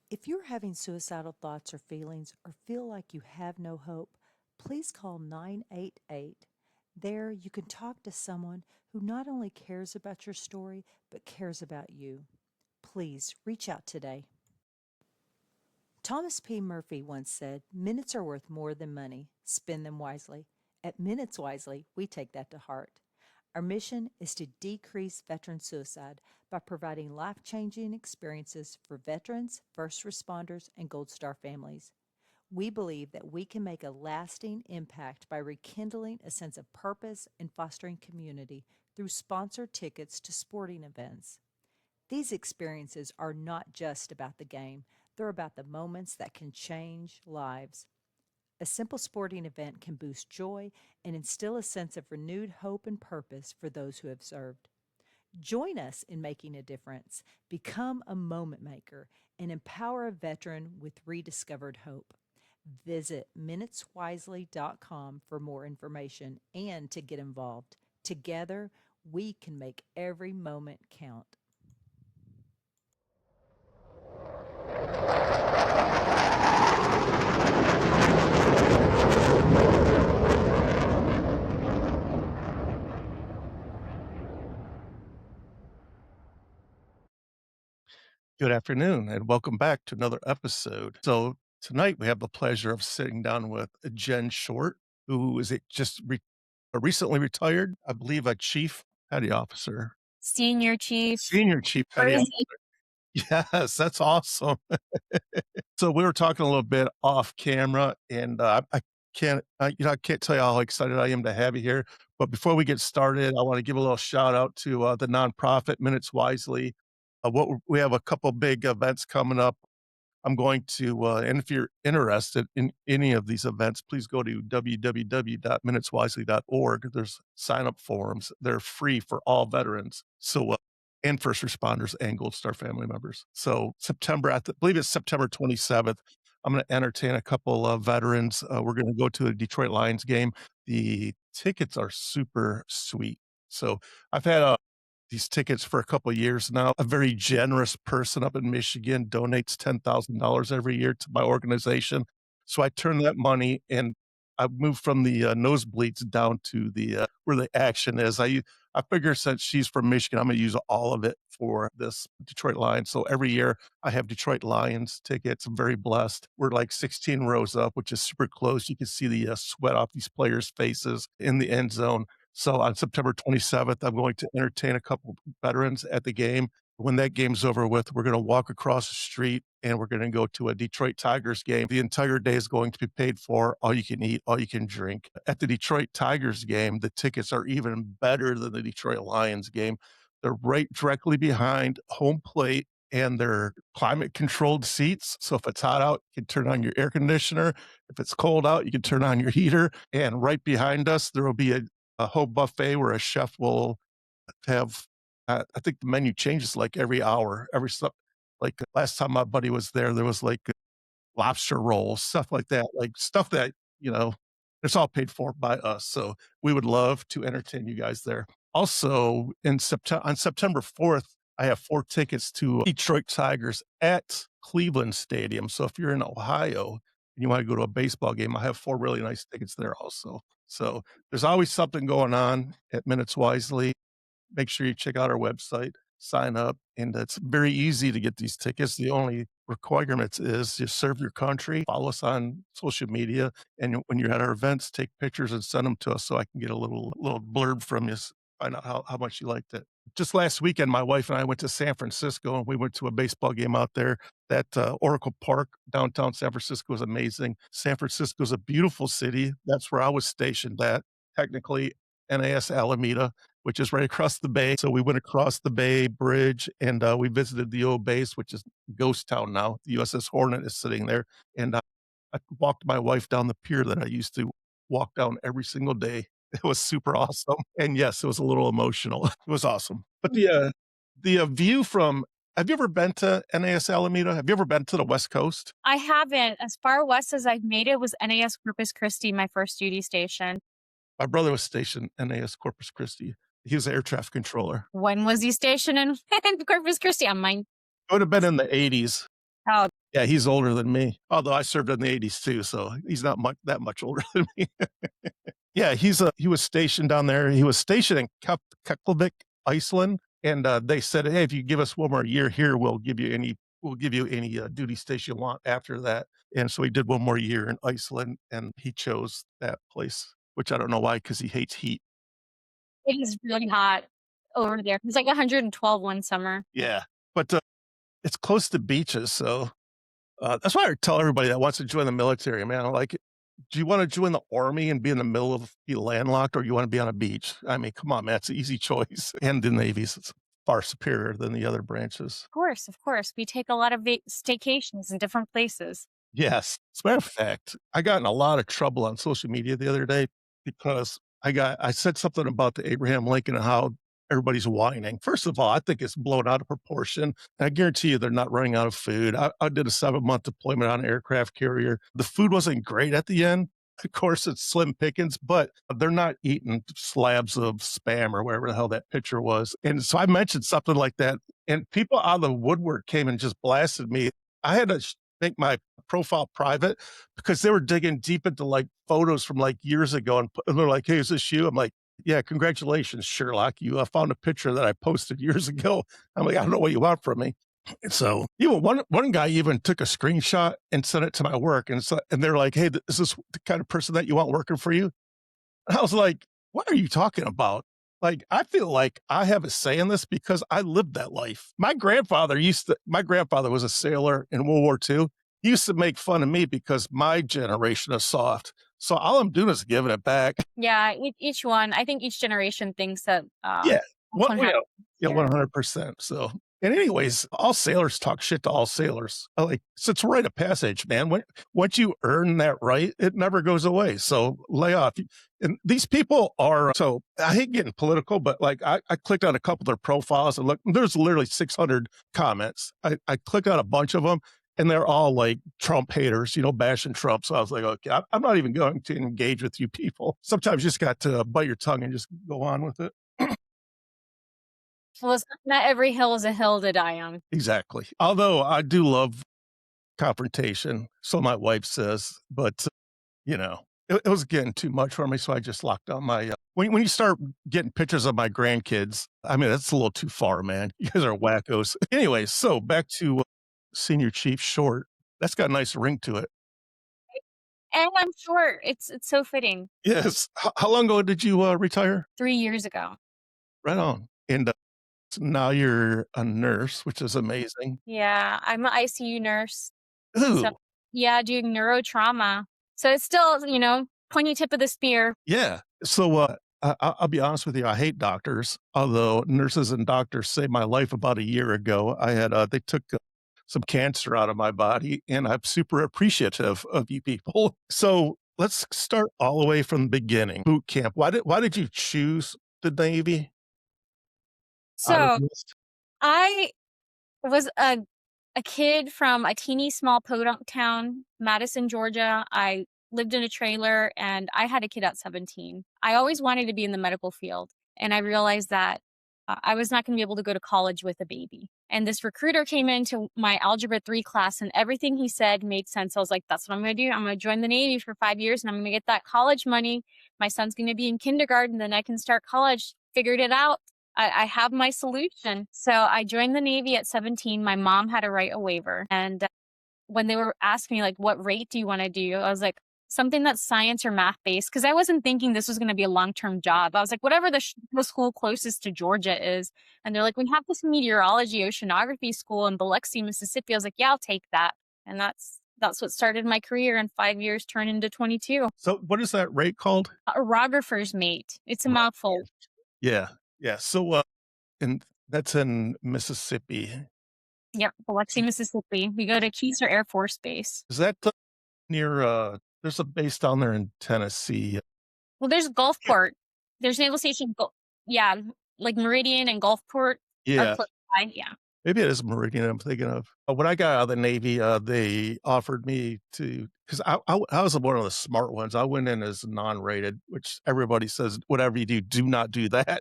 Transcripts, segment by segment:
If you're having suicidal thoughts or feelings or feel like you have no hope, please call 988. There, you can talk to someone who not only cares about your story, but cares about you. Please reach out today. Thomas P. Murphy once said, "Minutes are worth more than money. Spend them wisely." At Minutes Wisely, we take that to heart. Our mission is to decrease veteran suicide by providing life-changing experiences for veterans, first responders, and Gold Star families. We believe that we can make a lasting impact by rekindling a sense of purpose and fostering community through sponsored tickets to sporting events. These experiences are not just about the game, they're about the moments that can change lives. A simple sporting event can boost joy and instill a sense of renewed hope and purpose for those who have served. Join us in making a difference. Become a moment maker and empower a veteran with rediscovered hope. Visit minuteswisely.com for more information and to get involved. Together, we can make every moment count. Good afternoon, and welcome back to another episode. So tonight we have the pleasure of sitting down with Jenn Short, who is recently retired, I believe, a chief petty officer, Senior chief. senior chief petty Crazy. officer. Yes, that's awesome. So we were talking a little bit off camera, and I can't, I can't tell you how excited I am to have you here. But before we get started, I want to give a little shout out to the nonprofit Minutes Wisely. We have a couple big events coming up. I'm going to, and if you're interested in any of these events, please go to www.minuteswisely.org. There's sign-up forms. They're free for all veterans. So, and first responders and Gold Star family members. So I believe it's September 27th. I'm going to entertain a couple of veterans. We're going to go to a Detroit Lions game. The tickets are super sweet. So I've had these tickets for a couple of years now. A very generous person up in Michigan donates $10,000 every year to my organization. So I turn that money and I moved from the nosebleeds down to the where the action is. I figure since she's from Michigan, I'm going to use all of it for this Detroit Lions. So every year I have Detroit Lions tickets. I'm very blessed. We're like 16 rows up, which is super close. You can see the sweat off these players' faces in the end zone. So on September 27th, I'm going to entertain a couple veterans at the game. When that game's over with, we're going to walk across the street and we're going to go to a Detroit Tigers game. The entire day is going to be paid for, all you can eat, all you can drink. At the Detroit Tigers game, the tickets are even better than the Detroit Lions game. They're right directly behind home plate and they're climate controlled seats. So if it's hot out, you can turn on your air conditioner. If it's cold out, you can turn on your heater. And right behind us, there will be a whole buffet where a chef will have, I think the menu changes like every hour, like last time my buddy was there was like lobster rolls, stuff like that, like stuff that, it's all paid for by us. So we would love to entertain you guys there. Also on September 4th, I have 4 tickets to Detroit Tigers at Cleveland Stadium. So if you're in Ohio and you want to go to a baseball game, I have 4 really nice tickets there also. So there's always something going on at Minutes Wisely. Make sure you check out our website, sign up, and it's very easy to get these tickets. The only requirements is just serve your country, follow us on social media, and when you're at our events, take pictures and send them to us so I can get a little blurb from you, find out how much you liked it. Just last weekend, my wife and I went to San Francisco, and we went to a baseball game out there. That Oracle Park, downtown San Francisco, is amazing. San Francisco is a beautiful city. That's where I was stationed at, technically NAS Alameda, which is right across the bay. So we went across the Bay Bridge and we visited the old base, which is ghost town now. The USS Hornet is sitting there. And I walked my wife down the pier that I used to walk down every single day. It was super awesome. And yes, it was a little emotional. It was awesome. But the view from, have you ever been to NAS Alameda? Have you ever been to the West Coast? I haven't. As far west as I've made it was NAS Corpus Christi, my first duty station. My brother was stationed NAS Corpus Christi. He was an air traffic controller. When was he stationed in Corpus Christi? On mine. It would have been in the 80s. Oh, Yeah, he's older than me, although I served in the '80s too, so he's not much that much older than me. Yeah, he was stationed down there. He was stationed in Keflavik, Iceland, and, they said, "Hey, if you give us 1 more year here, we'll give you any, duty station you want after that." And so he did 1 more year in Iceland, and he chose that place, which I don't know why, because he hates heat. It is really hot over there. It's like 112 one summer. Yeah, but, it's close to beaches, so, that's why I tell everybody that wants to join the military, man, like, do you wanna join the army and be in the middle of be landlocked, or you wanna be on a beach? I mean, come on, man, it's an easy choice, and the Navy's far superior than the other branches. Of course. We take a lot of staycations in different places. Yes. As a matter of fact, I got in a lot of trouble on social media the other day because I said something about the Abraham Lincoln and how everybody's whining. First of all, I think it's blown out of proportion. And I guarantee you they're not running out of food. I did a 7-month deployment on an aircraft carrier. The food wasn't great at the end. Of course, it's slim pickings, but they're not eating slabs of spam or whatever the hell that picture was. And so I mentioned something like that, and people out of the woodwork came and just blasted me. I had to make my profile private because they were digging deep into like photos from like years ago and they're like, "Hey, is this you?" I'm like, "Yeah, congratulations, Sherlock. You found a picture that I posted years ago." I'm like, "I don't know what you want from me." And so even one guy even took a screenshot and sent it to my work, and they're like, "Hey, is this the kind of person that you want working for you?" And I was like, "What are you talking about?" Like, I feel like I have a say in this because I lived that life. My grandfather was a sailor in World War II. He used to make fun of me because my generation is soft. So all I'm doing is giving it back. Yeah, each one. I think each generation thinks that Yeah. each What one you has know, yeah, here. 100%. So, and anyways, all sailors talk shit to all sailors. Like, it's a rite of passage, man. Once you earn that right, it never goes away. So lay off. And these people are so I hate getting political, but like I clicked on a couple of their profiles and look, there's literally 600 comments. I clicked on a bunch of them and they're all like Trump haters, bashing Trump. So I was like, okay, I'm not even going to engage with you people. Sometimes you just got to bite your tongue and just go on with it. Well, not every hill is a hill to die on. Exactly. Although I do love confrontation, so my wife says, but it was getting too much for me, so I just locked down my. When you start getting pictures of my grandkids, I mean that's a little too far, man. You guys are wackos. Anyway, so back to senior chief short. That's got a nice ring to it. And I'm short. It's so fitting. Yes. How long ago did you retire? 3 years ago. Right on. And so now you're a nurse, which is amazing. Yeah, I'm an ICU nurse. So Ooh, yeah, doing neurotrauma. So it's still, pointy tip of the spear. yeah. So, I'll be honest with you, I hate doctors, although nurses and doctors saved my life about a year ago. They took, some cancer out of my body, and I'm super appreciative of you people. So, let's start all the way from the beginning. Boot camp. Why did you choose the Navy out of So the list? I was a kid from a teeny small podunk town, Madison, Georgia. I lived in a trailer and I had a kid at 17. I always wanted to be in the medical field. And I realized that I was not going to be able to go to college with a baby. And this recruiter came into my Algebra 3 class and everything he said made sense. I was like, that's what I'm going to do. I'm going to join the Navy for 5 years and I'm going to get that college money. My son's going to be in kindergarten, then I can start college. Figured it out. I have my solution. So I joined the Navy at 17. My mom had to write a waiver. And when they were asking me, like, what rate do you want to do? I was like, something that's science or math based. Cause I wasn't thinking this was going to be a long term job. I was like, whatever the school closest to Georgia is. And they're like, we have this meteorology oceanography school in Biloxi, Mississippi. I was like, yeah, I'll take that. And that's what started my career. And 5 years turned into 22. So, what is that rate called? Orographer's mate. It's a Right. mouthful. Yeah, yeah. So, and that's in Mississippi. Yep, Biloxi, Mississippi. We go to Keeser Air Force Base. Is that near, there's a base down there in Tennessee. Well, there's Gulfport. There's Naval Station. Yeah, like Meridian and Gulfport are Yeah, close by. Yeah. maybe it is Meridian I'm thinking of. When I got out of the Navy, they offered me to, because I was one of the smart ones. I went in as non-rated, which everybody says, whatever you do, do not do that.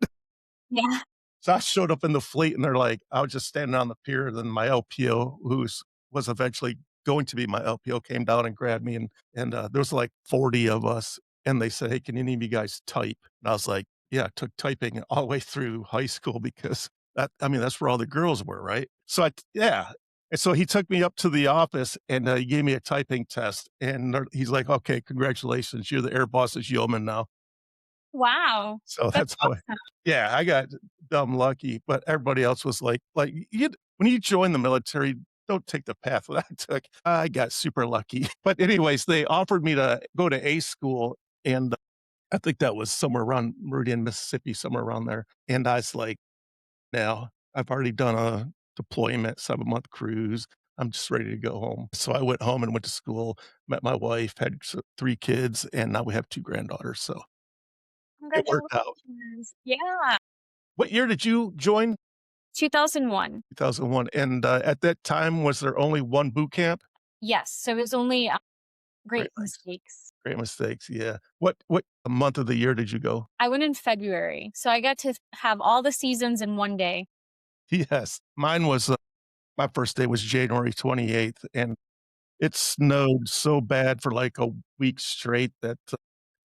Yeah. So I showed up in the fleet and they're like, I was just standing on the pier. Then my LPO, was eventually going to be my LPO came down and grabbed me, and there was like 40 of us, and they said, "Hey, can any of you guys type?" And I was like, "Yeah," I took typing all the way through high school because I mean, that's where all the girls were, right? Yeah. And so he took me up to the office and he gave me a typing test. And he's like, "Okay, congratulations. You're the air boss's yeoman now." Wow. So That's that's how awesome. yeah, I got dumb lucky, but everybody else was like you when you join the military, don't take the path that I took. I got super lucky. But anyways, they offered me to go to A school, and I think that was somewhere around Meridian, Mississippi, somewhere around there. And I was like, "Now, I've already done a deployment, 7-month cruise. I'm just ready to go home." So I went home and went to school, met my wife, had 3 kids, and now we have 2 granddaughters, so it worked out. Congratulations. Yeah. What year did you join? 2001. 2001, and, at that time, was there only 1 boot camp? Yes. So it was only Great great Lakes. mistakes. Great Mistakes, yeah. What month of the year did you go? I went in February. So I got to have all the seasons in one day. Yes. Mine was, my first day was January 28th, and it snowed so bad for, like, a week straight that,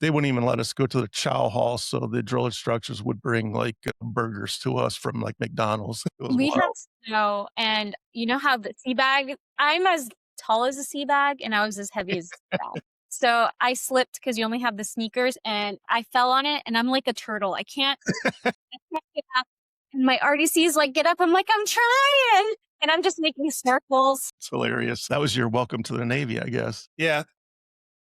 they wouldn't even let us go to the chow hall, so the drill instructors would bring, like, burgers to us from, like, McDonald's. It was We had wild. snow, and you know how the sea bag, I'm as tall as a sea bag, and I was as heavy as a sea bag. So I slipped because you only have the sneakers, and I fell on it, and I'm like a turtle. I can't get up. And my RDC is like, get up. I'm like, I'm trying. And I'm just making circles. It's hilarious. That was your welcome to the Navy, I guess. Yeah.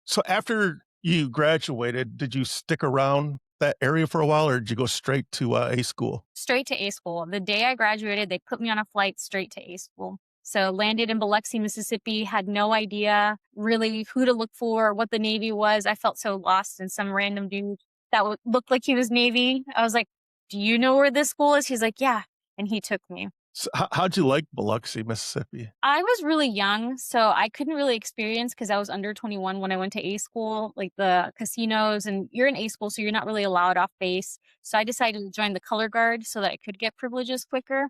So after you graduated, did you stick around that area for a while, or did you go straight to, A school? Straight to A school. The day I graduated, they put me on a flight straight to A school. So landed in Biloxi, Mississippi, had no idea really who to look for, what the Navy was. I felt so lost in some random dude that looked like he was Navy. I was like, do you know where this school is? He's like, yeah. And he took me. So how'd you like Biloxi, Mississippi? I was really young, so I couldn't really experience because I was under 21 when I went to A school, like the casinos, and you're in A school, so you're not really allowed off base. So I decided to join the color guard so that I could get privileges quicker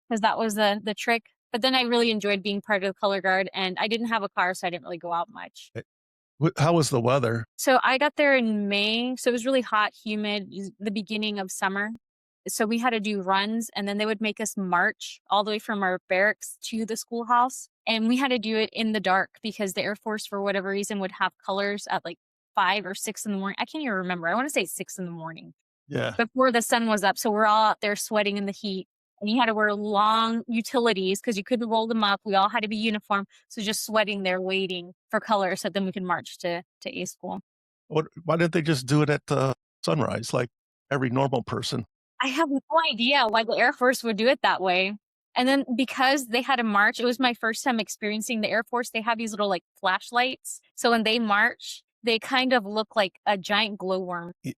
because that was the trick. But then I really enjoyed being part of the color guard, and I didn't have a car, so I didn't really go out much. How was the weather? So I got there in May, so it was really hot, humid, the beginning of summer. So we had to do runs, and then they would make us march all the way from our barracks to the schoolhouse. And we had to do it in the dark because the Air Force, for whatever reason, would have colors at like 5 or 6 in the morning. I can't even remember. I want to say 6 in the morning Yeah. before the sun was up. So we're all out there sweating in the heat. And you had to wear long utilities because you couldn't roll them up. We all had to be uniform. So just sweating there waiting for color so then we could march to A school. Why didn't they just do it at, sunrise like every normal person? I have no idea why the Air Force would do it that way. And then because they had a march, it was my first time experiencing the Air Force. They have these little like flashlights. So when they march, they kind of look like a giant glowworm. Y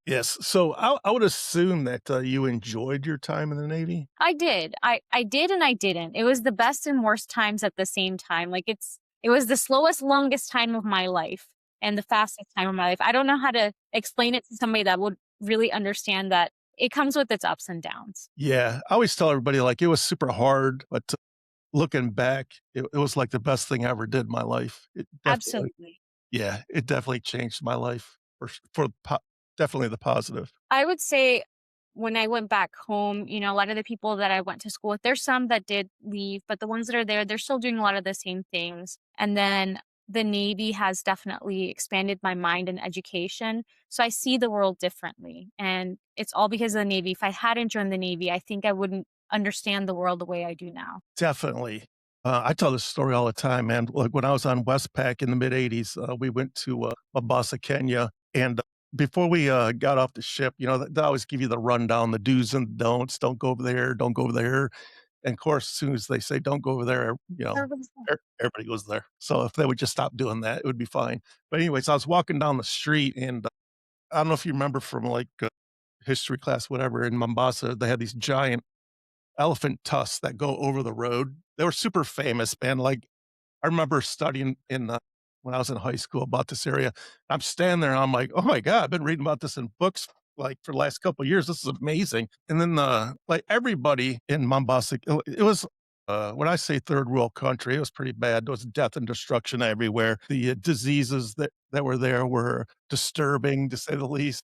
Yes. So I would assume that, you enjoyed your time in the Navy? I did. I did and I didn't. It was the best and worst times at the same time. Like it was the slowest, longest time of my life and the fastest time of my life. I don't know how to explain it to somebody that would really understand that it comes with its ups and downs. Yeah. I always tell everybody, like, it was super hard, but looking back, it was like the best thing I ever did in my life. It definitely Absolutely. yeah, it definitely changed my life for definitely the positive. I would say when I went back home, a lot of the people that I went to school with, there's some that did leave, but the ones that are there, they're still doing a lot of the same things. And then the Navy has definitely expanded my mind and education. So I see the world differently. And it's all because of the Navy. If I hadn't joined the Navy, I think I wouldn't understand the world the way I do now. Definitely. I tell this story all the time, man. Like, when I was on Westpac in the mid-80s, we went to, Mombasa, Kenya, and before we, got off the ship, they always give you the rundown, the do's and don'ts. Don't go over there, don't go over there, and of course, as soon as they say, "Don't go over there," Everybody's everybody goes there. So if they would just stop doing that, it would be fine. But anyways, I was walking down the street, and I don't know if you remember from, like, history class, whatever, in Mombasa, they had these giant elephant tusks that go over the road. They were super famous, man. Like, I remember studying when I was in high school about this area. I'm standing there and I'm like, "Oh my god, I've been reading about this in books, like, for the last couple of years. This is amazing." And then, like, everybody in Mombasa, it was When I say third world country, it was pretty bad. There was death and destruction everywhere. The diseases that were there were disturbing, to say the least.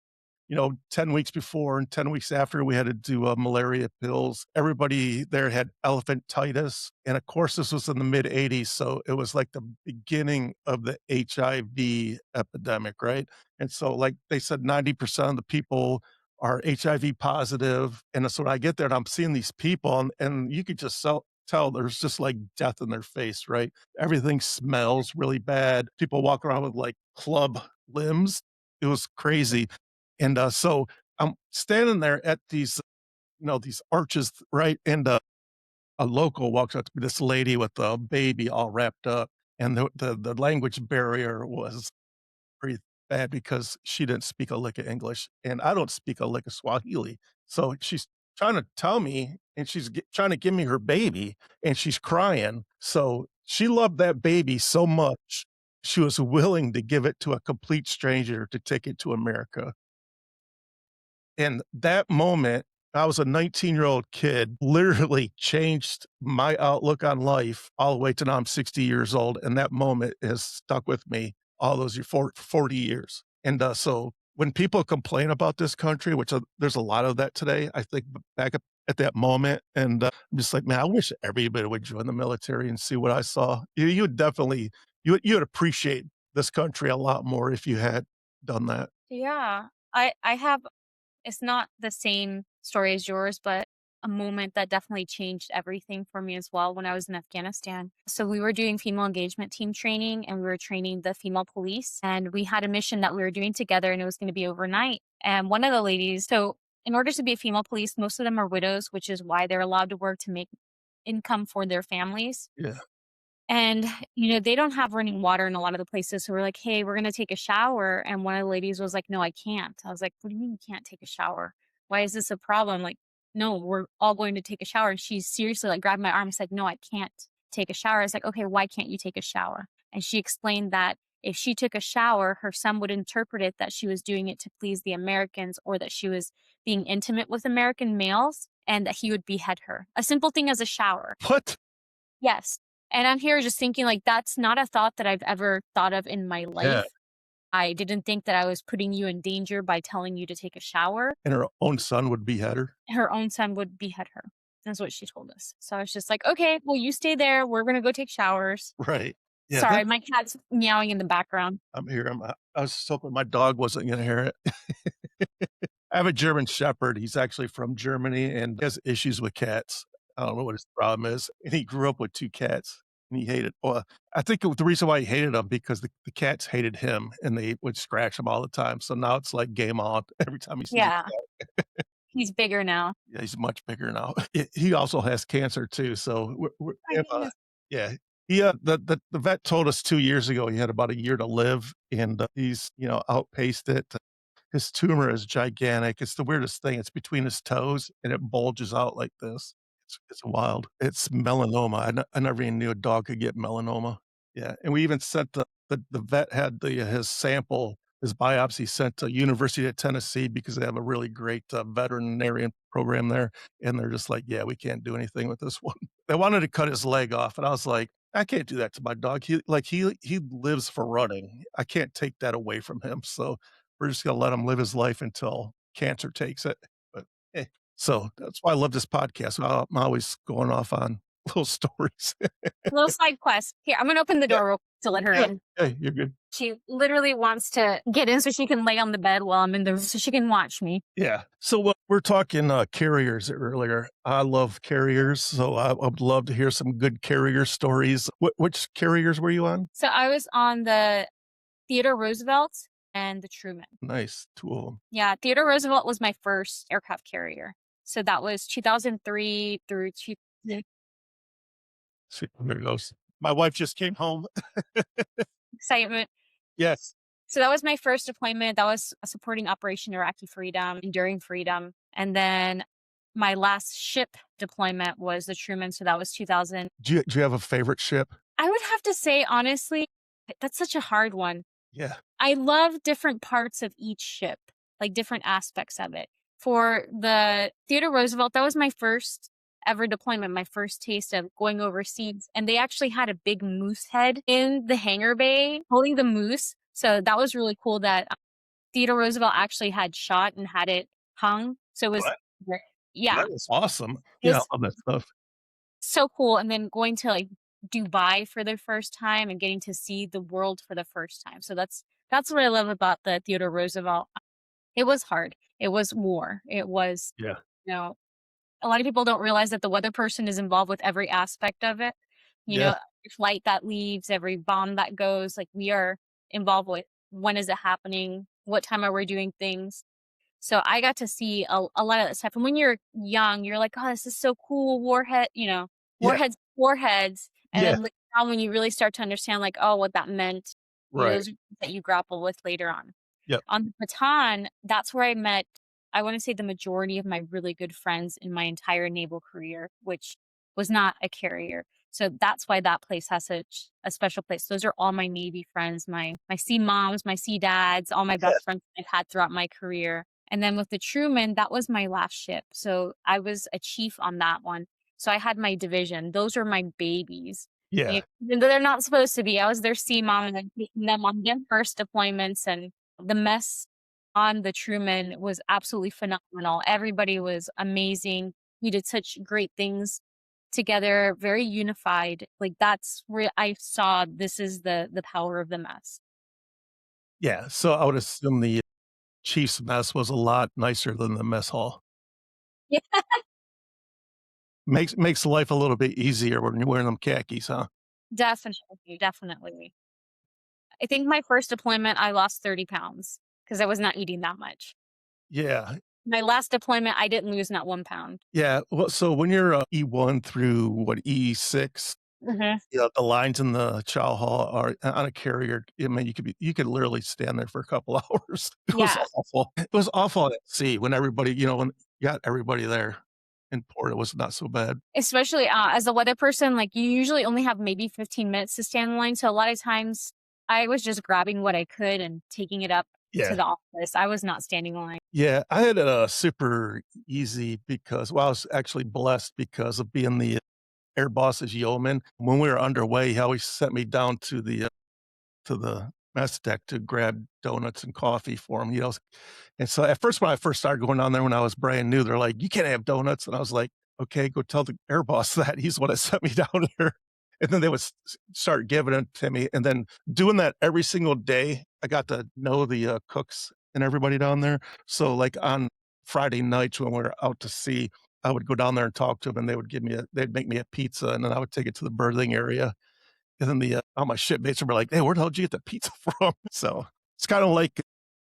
10 weeks before and 10 weeks after, we had to do malaria pills. Everybody there had elephantitis. And of course, this was in the mid 80s. So it was like the beginning of the HIV epidemic, right? And so, like they said, 90% of the people are HIV positive. And so when I get there and I'm seeing these people, and you could just tell there's just like death in their face, right? Everything smells really bad. People walk around with like club limbs. It was crazy. And so I'm standing there at these arches, right? And a local walks up to me, this lady with a baby all wrapped up. And the language barrier was pretty bad because she didn't speak a lick of English and I don't speak a lick of Swahili. So she's trying to tell me and trying to give me her baby and she's crying. So she loved that baby so much. She was willing to give it to a complete stranger to take it to America. And that moment, I was a 19-year-old kid, literally changed my outlook on life all the way to now I'm 60 years old, and that moment has stuck with me all those 40 years. And, so when people complain about this country, which, there's a lot of that today, I think back at that moment, and, I'm just like, "Man, I wish everybody would join the military and see what I saw." You would definitely you would appreciate this country a lot more if you had done that. Yeah. I have it's not the same story as yours, but a moment that definitely changed everything for me as well when I was in Afghanistan. So we were doing female engagement team training and we were training the female police and we had a mission that we were doing together and it was going to be overnight. And one of the ladies, so in order to be a female police, most of them are widows, which is why they're allowed to work to make income for their families. Yeah. And, they don't have running water in a lot of the places. So we're like, hey, we're going to take a shower. And one of the ladies was like, no, I can't. I was like, what do you mean you can't take a shower? Why is this a problem? Like, no, we're all going to take a shower. And she seriously like grabbed my arm and said, no, I can't take a shower. I was like, okay, why can't you take a shower? And she explained that if she took a shower, her son would interpret it that she was doing it to please the Americans or that she was being intimate with American males and that he would behead her. A simple thing as a shower. What? Yes. And I'm here just thinking like that's not a thought that I've ever thought of in my Yeah. life. I didn't think that I was putting you in danger by telling you to take a shower. And her own son would behead her? Her own son would behead her. That's what she told us. So I was just like, okay, well, you stay there. We're going to go take showers. Right. Yeah, Sorry, my cat's meowing in the background. I'm here. I was just hoping my dog wasn't gonna hear it. I have a German Shepherd. He's actually from Germany and has issues with cats. I don't know what his problem is. And he grew up with 2 cats and he hated well, I think the reason why he hated them because the cats hated him and they would scratch him all the time. So now it's like game on every time he sees a Yeah, cat. he's bigger now. Yeah, he's much bigger now. He also has cancer too. So we My have, goodness. yeah. He, the vet told us 2 years ago he had about a year to live and, he's, outpaced it. His tumor is gigantic. It's the weirdest thing. It's between his toes and it bulges out like this. It's wild. It's melanoma. I never even knew a dog could get melanoma. Yeah, and we even sent the vet had his sample, his biopsy sent to University of Tennessee because they have a really great, veterinarian program there, and they're just like, "Yeah, we can't do anything with this one." They wanted to cut his leg off, and I was like, "I can't do that to my dog. He lives for running. I can't take that away from him, so we're just gonna let him live his life until cancer takes it." But, eh, so that's why I love this podcast. I'm always going off on little stories. Little side quest. Here, I'm going to open the Yeah, door real quick to let her yeah. in. Hey, you're good. She literally wants to get in so she can lay on the bed while I'm in the so she can watch me. Yeah. So, we're talking, carriers earlier. I love carriers, so I would love to hear some good carrier stories. Which carriers were you on? So I was on the Theodore Roosevelt and the Truman. Nice, 2 of 'em. Yeah, Theodore Roosevelt was my first aircraft carrier. So that was 2003 through two. See, there goes. My wife just came home. Excitement. Yes. So that was my first deployment. That was supporting Operation Iraqi Freedom, Enduring Freedom. And then my last ship deployment was the Truman. So that was 2000. Do you have a favorite ship? I would have to say, honestly, that's such a hard one. Yeah. I love different parts of each ship, like different aspects of it. For the Theodore Roosevelt, that was my first ever deployment, my first taste of going overseas. And they actually had a big moose head in the hangar bay holding the moose. So that was really cool that Theodore Roosevelt actually had shot and had it hung. So it was, yeah, That is awesome. it Yeah, I was love that stuff. so cool. And then going to like Dubai for the first time and getting to see the world for the first time. So that's what I love about the Theodore Roosevelt. It was hard. It was war. It was, Yeah. you know, a lot of people don't realize that the weather person is involved with every aspect of it. You know, Yeah. every flight that leaves, every bomb that goes, like we are involved with when is it happening, what time are we doing things. So I got to see a lot of that stuff. And when you're young, you're like, oh, this is so cool. Warhead, Yeah. warheads. And Yeah. then later on, when you really start to understand, like, oh, what that meant, Right. those are things that you grapple with later on. Yep. On the baton, that's where I met, I want to say, the majority of my really good friends in my entire naval career, which was not a carrier. So that's why that place has such a special place. Those are all my Navy friends, my sea moms, my sea dads, all my best friends I've had throughout my career. And then with the Truman, that was my last ship. So I was a chief on that one. So I had my division. Those are my babies. Yeah. Even though they're not supposed to be. I was their sea mom and then taking them on their first deployments. And the mess on the Truman was absolutely phenomenal. Everybody was amazing. We did such great things together, very unified. Like that's where I saw this is the power of the mess. Yeah. So I would assume the Chiefs mess was a lot nicer than the mess hall. Yeah, Makes life a little bit easier when you're wearing them khakis, huh? definitely, definitely. I think my first deployment, I lost 30 pounds because I was not eating that much. Yeah. My last deployment, I didn't lose not 1 pound. Yeah. Well, so when you're E1 through what E6, Hmm. the lines in the chow hall are on a carrier. I mean, you could literally stand there for a couple hours. It was Yeah, awful. It was awful at sea when everybody, when you got everybody there. In port, it was not so bad. especially as a weather person, like you usually only have maybe 15 minutes to stand in line. So a lot of times I was just grabbing what I could and taking it up to Yeah. the office. I was not standing in line. Yeah, I had it super easy because, well, I was actually blessed because of being the air boss's yeoman. When we were underway, he always sent me down to the mess deck to grab donuts and coffee for him. And so at first, when I first started going down there when I was brand new, they're like, "You can't have donuts," and I was like, "Okay, go tell the air boss that he's the one that sent me down here." And then they would start giving it to me, and then doing that every single day, I got to know the cooks and everybody down there. So, like on Friday nights when we were out to sea, I would go down there and talk to them, and they'd make me a pizza, and then I would take it to the berthing area, and then all my shipmates would be like, "Hey, where the hell did you get the pizza from?" So it's kind of like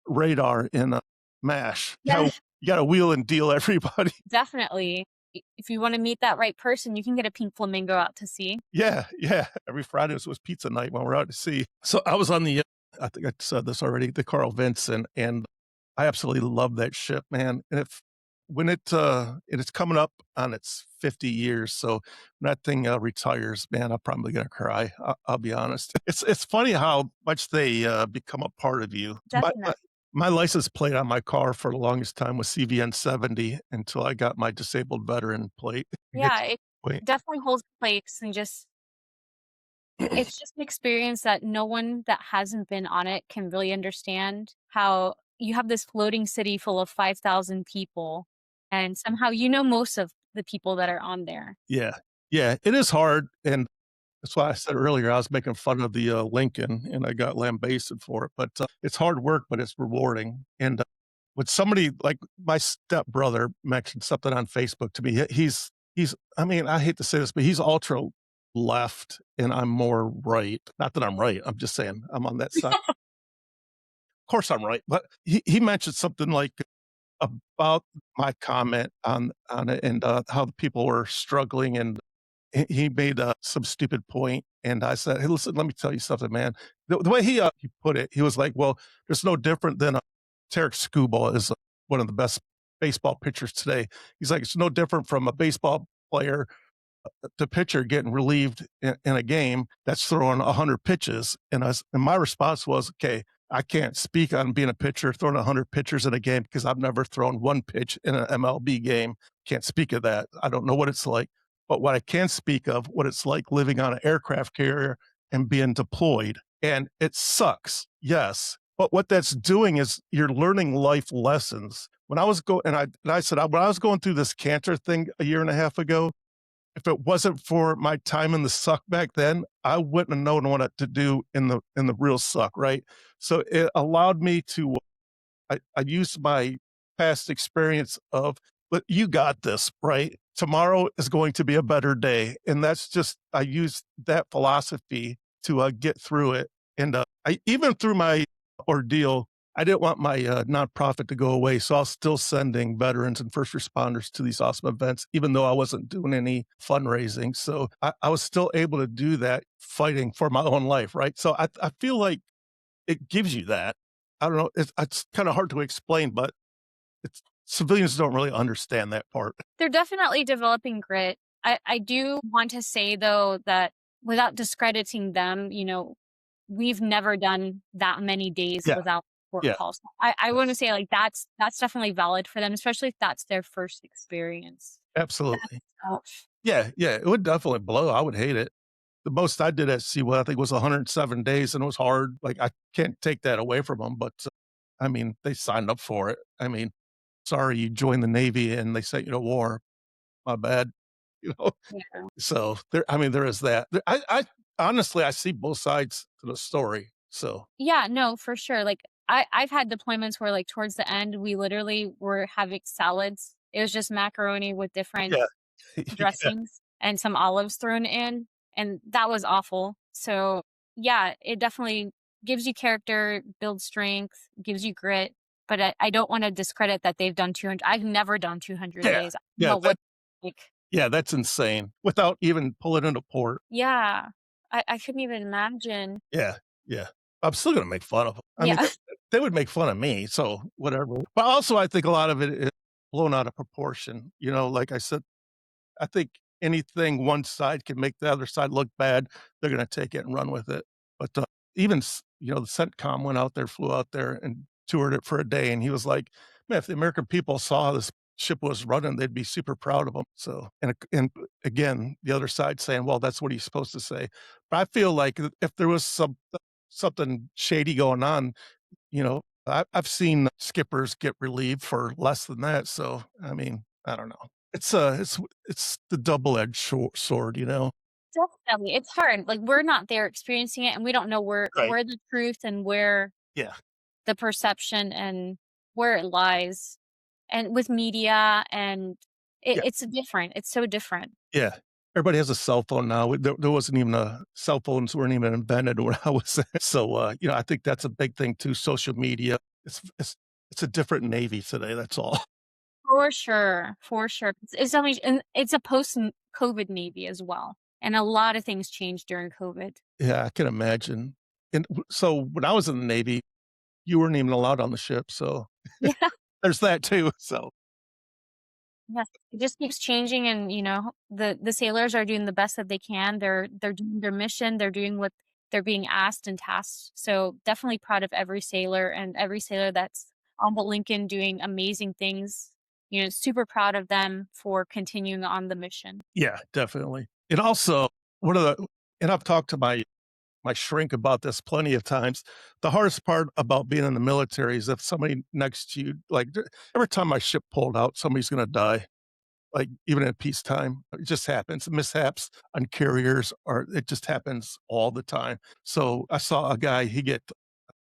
radar in MASH. Yeah, You gotta wheel and deal everybody. definitely. If you want to meet that right person, you can get a pink flamingo out to sea. Yeah, yeah. Every Friday was pizza night when we're out to sea. So I was on I think I said this already, the Carl Vinson, and I absolutely love that ship, man. And if when it's coming up on its 50 years, so when that thing retires, man, I'm probably gonna cry. I'll be honest. It's funny how much they become a part of you. Definitely. My license plate on my car for the longest time was CVN 70 until I got my disabled veteran plate. Yeah, it Wait, definitely holds place and just it's just an experience that no one that hasn't been on it can really understand how you have this floating city full of 5,000 people and somehow you know most of the people that are on there. yeah, yeah, it is hard, and that's why I said earlier I was making fun of the Lincoln, and I got lambasted for it. But it's hard work, but it's rewarding. And when somebody like my stepbrother mentioned something on Facebook to me, he's. I mean, I hate to say this, but he's ultra left, and I'm more right. Not that I'm right. I'm just saying I'm on that side. Of course, I'm right. But he mentioned something like about my comment on it and how the people were struggling and he made some stupid point, and I said, "Hey, listen, let me tell you something, man." The way he put it, he was like, "Well, there's no different than Tarek Skubal is one of the best baseball pitchers today." He's like, "It's no different from a baseball player to pitcher getting relieved in a game that's throwing 100 pitches." And my response was, "Okay, I can't speak on being a pitcher throwing 100 pitchers in a game because I've never thrown one pitch in an MLB game. can't speak of that. I don't know what it's like. But what I can speak of, what it's like living on an aircraft carrier and being deployed. And it sucks, yes. But what that's doing is you're learning life lessons. When I was going, and I said, when I was going through this cancer thing a year and a half ago, if it wasn't for my time in the suck back then, I wouldn't have known what to do in the real suck, right? So it allowed me to I used my past experience of, but you got this, right? Tomorrow is going to be a better day. And that's just, I used that philosophy to get through it. And I, even through my ordeal, I didn't want my nonprofit to go away. So I was still sending veterans and first responders to these awesome events, even though I wasn't doing any fundraising. So I was still able to do that fighting for my own life, right? So I feel like it gives you that. I don't know. It's kind of hard to explain, but it's civilians don't really understand that part. They're definitely developing grit. I do want to say, though, that without discrediting them, we've never done that many days Yeah. without work Yeah. calls. I want to say, like, that's definitely valid for them, especially if that's their first experience. Absolutely. Ouch. Yeah. Yeah. It would definitely blow. I would hate it. The most I did at Seawell, I think, was 107 days, and it was hard. Like, I can't take that away from them, but I mean, they signed up for it. I mean, sorry, you joined the Navy and they sent you to war. My bad. You know, Yeah. so there. I mean, there is that. I honestly, I see both sides to the story. So Yeah, no, for sure. Like I've had deployments where like towards the end we literally were having salads. It was just macaroni with different yeah, yeah, dressings and some olives thrown in, and that was awful. So, yeah, it definitely gives you character, builds strength, gives you grit, but I don't wanna discredit that they've done 200. I've never done 200 yeah, days. I don't yeah. know what like Yeah, that's insane. Without even pulling into port. yeah. I couldn't even imagine. Yeah, yeah. I'm still gonna make fun of them. I mean, Yeah. they would make fun of me, so whatever. But also, I think a lot of it is blown out of proportion. You know, like I said, I think anything one side can make the other side look bad, they're gonna take it and run with it. But, even the CENTCOM went out there, flew out there and toured it for a day, and he was like, "Man, if the American people saw how this ship was running, they'd be super proud of them." So, and again, the other side saying, "Well, that's what he's supposed to say." But I feel like if there was something shady going on, I've seen skippers get relieved for less than that. So, I mean, I don't know. It's the double-edged sword, you know? Definitely. It's hard. Like, we're not there experiencing it, and we don't know Right. where the truth and where Yeah. the perception and where it lies. And with media and Yeah. it's different. It's so different. Yeah. Everybody has a cell phone now. There wasn't even cell phones weren't even invented when I was there. So, I think that's a big thing too, social media. It's a different Navy today, that's all. For sure, for sure. It's definitely and it's a post-COVID Navy as well, and a lot of things changed during COVID. Yeah, I can imagine. And so when I was in the Navy, you weren't even allowed on the ship, so Yeah. there's that too, so Yes, it just keeps changing and, the sailors are doing the best that they can. They're doing their mission, they're doing what they're being asked and tasked. So, definitely proud of every sailor and every sailor that's on the Lincoln doing amazing things. Super proud of them for continuing on the mission. yeah, definitely. And also, one of the and I've talked to my shrink about this plenty of times. The hardest part about being in the military is if somebody next to you, like every time my ship pulled out, somebody's going to die. Like even in peacetime, it just happens. Mishaps on carriers, or it just happens all the time. So I saw a guy. He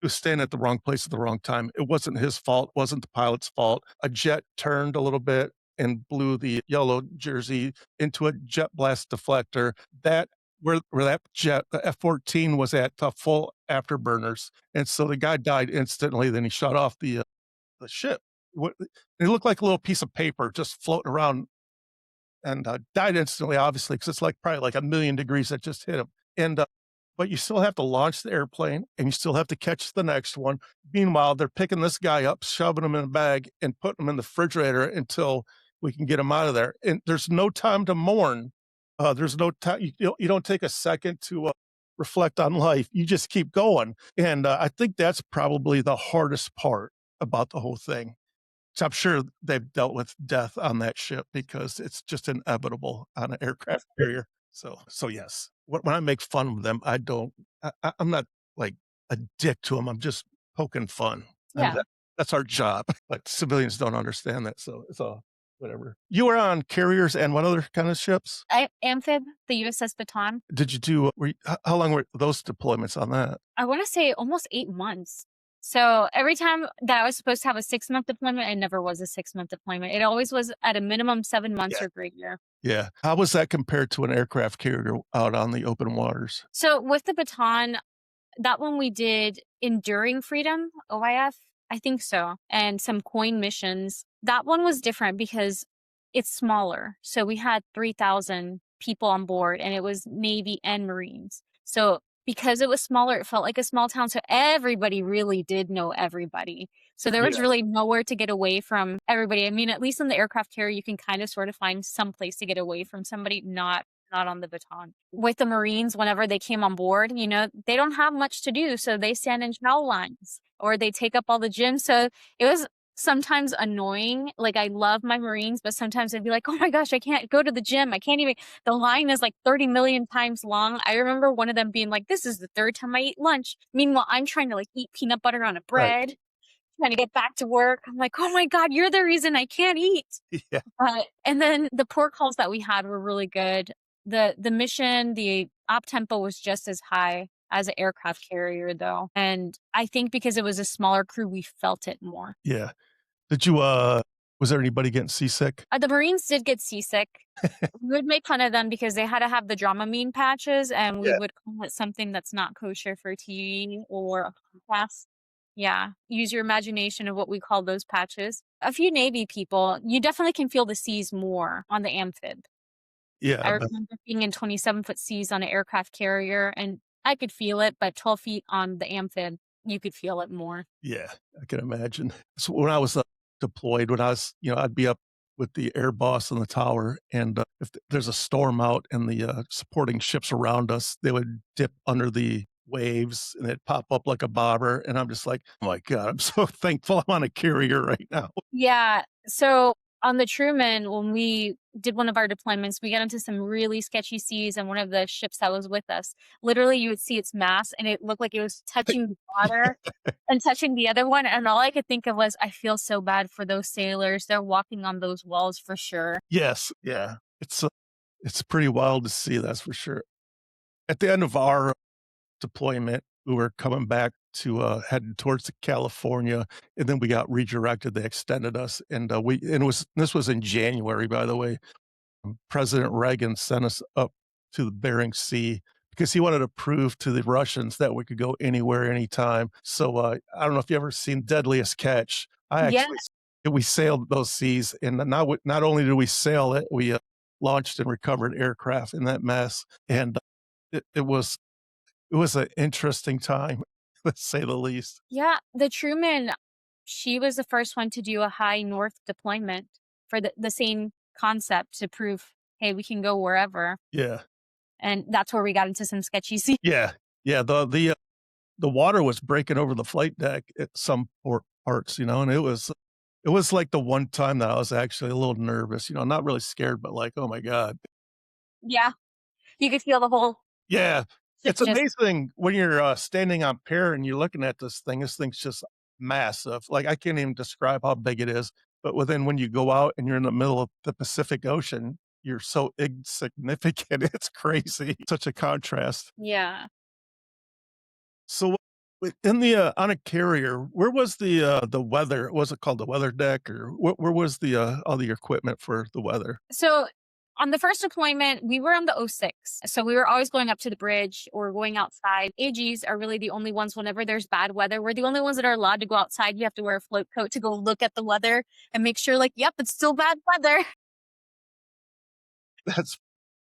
was standing at the wrong place at the wrong time. It wasn't his fault. Wasn't the pilot's fault. A jet turned a little bit and blew the yellow jersey into a jet blast deflector. That where that jet, the F-14 was at full afterburners, and so the guy died instantly. Then he shut off the ship. It looked like a little piece of paper just floating around and died instantly, obviously, because it's like probably like 1,000,000 degrees that just hit him. And but you still have to launch the airplane, and you still have to catch the next one. Meanwhile, they're picking this guy up, shoving him in a bag, and putting him in the refrigerator until we can get him out of there. And there's no time to mourn. There's no time. You don't take a second to reflect on life. You just keep going. And I think that's probably the hardest part about the whole thing. So I'm sure they've dealt with death on that ship because it's just inevitable on an aircraft carrier. So yes, when I make fun of them, I don't. I'm not like a dick to them. I'm just poking fun. I mean, Yeah. that's our job. But civilians don't understand that, so it's all whatever. You were on carriers and what other kind of ships? Amphib, the USS Baton. Did you do? How long were those deployments on that? I want to say almost 8 months. So every time that I was supposed to have a 6-month deployment, it never was a 6-month deployment. It always was at a minimum 7 months Yeah, or greater. yeah. How was that compared to an aircraft carrier out on the open waters? So with the Baton, that one we did Enduring Freedom, OIF, I think so, and some coin missions. That one was different because it's smaller. So we had 3,000 people on board and it was Navy and Marines. So because it was smaller, it felt like a small town. So everybody really did know everybody. So there was Yeah, really nowhere to get away from everybody. I mean, at least in the aircraft carrier, you can kind of sort of find some place to get away from somebody, not on the Baton. With the Marines, whenever they came on board, they don't have much to do. So they stand in chow lines or they take up all the gyms. So it was sometimes annoying. Like I love my Marines, but sometimes I'd be like, oh my gosh, I can't go to the gym. I can't even, the line is like 30 million times long. I remember one of them being like, this is the third time I eat lunch. Meanwhile, I'm trying to like eat peanut butter on a right. bread, trying to get back to work. I'm like, oh my God, you're the reason I can't eat. Yeah, And then the port calls that we had were really good. The mission, the op tempo was just as high as an aircraft carrier though. And I think because it was a smaller crew, we felt it more. yeah. Did you, was there anybody getting seasick? The Marines did get seasick. We would make fun of them because they had to have the Dramamine patches, and we Yeah. would call it something that's not kosher for TV or a podcast. Yeah, use your imagination of what we call those patches. A few Navy people, you definitely can feel the seas more on the amphib. I Yeah, but remember being in 27-foot seas on an aircraft carrier, and I could feel it, but 12 feet on the amphib, you could feel it more. yeah, I can imagine. So when I was, deployed, when I was I'd be up with the air boss in the tower, and, if there's a storm out and the, supporting ships around us, they would dip under the waves, and they'd pop up like a bobber, and I'm just like, "Oh my god, I'm so thankful I'm on a carrier right now." Yeah. So on the Truman, when we did one of our deployments, we got into some really sketchy seas, and one of the ships that was with us, literally, you would see its mast, and it looked like it was touching the water and touching the other one. And all I could think of was, I feel so bad for those sailors. They're walking on those walls for sure. Yes, yeah. It's pretty wild to see, that's for sure. At the end of our deployment, we were coming back to, heading towards California, and then we got redirected. They extended us, and, this was in January, by the way. President Reagan sent us up to the Bering Sea because he wanted to prove to the Russians that we could go anywhere, anytime. So, I don't know if you ever seen Deadliest Catch. Yeah. We sailed those seas, and not only did we sail it, we, launched and recovered aircraft in that mess, and it was an interesting time, to say the least. Yeah. The Truman, she was the first one to do a high north deployment for the same concept to prove, hey, we can go wherever. Yeah. And that's where we got into some sketchy seas. Yeah. Yeah, the water was breaking over the flight deck at some parts, and it was like the one time that I was actually a little nervous, not really scared, but like, "Oh my god." Yeah. You could feel the whole Yeah. ship It's just, amazing when you're, standing on pier and you're looking at this thing's just massive, like, I can't even describe how big it is, but within when you go out and you're in the middle of the Pacific Ocean, you're so insignificant, it's crazy, such a contrast. yeah. So, in on a carrier, where was the weather? Was it called the weather deck, or where was the all the equipment for the weather? So on the first deployment, we were on the O6. So we were always going up to the bridge or going outside. AGs are really the only ones whenever there's bad weather. We're the only ones that are allowed to go outside. You have to wear a float coat to go look at the weather and make sure, like, yep, it's still bad weather. That's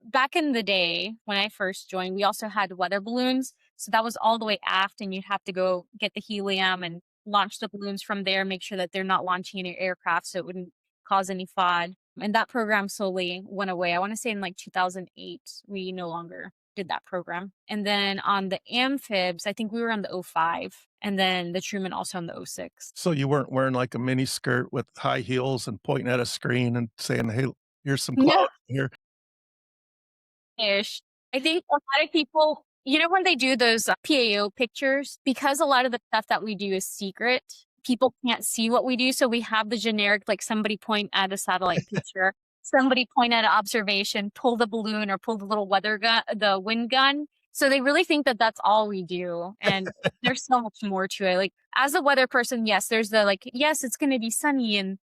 Back in the day when I first joined, we also had weather balloons. So that was all the way aft, and you'd have to go get the helium and launch the balloons from there, make sure that they're not launching any aircraft so it wouldn't cause any FOD. And that program slowly went away. I want to say in like 2008, we no longer did that program. And then on the amphibs, I think we were on the '05, and then the Truman also on the '06. So you weren't wearing like a mini skirt with high heels and pointing at a screen and saying, "Hey, here's some No. clouds here." Ish. I think a lot of people, when they do those PAO pictures, because a lot of the stuff that we do is secret, people can't see what we do. So we have the generic, like somebody point at a satellite picture, somebody point at an observation, pull the balloon or pull the little weather gun, the wind gun. So they really think that that's all we do. And there's so much more to it. Like, as a weather person, yes, there's the like, yes, it's going to be sunny and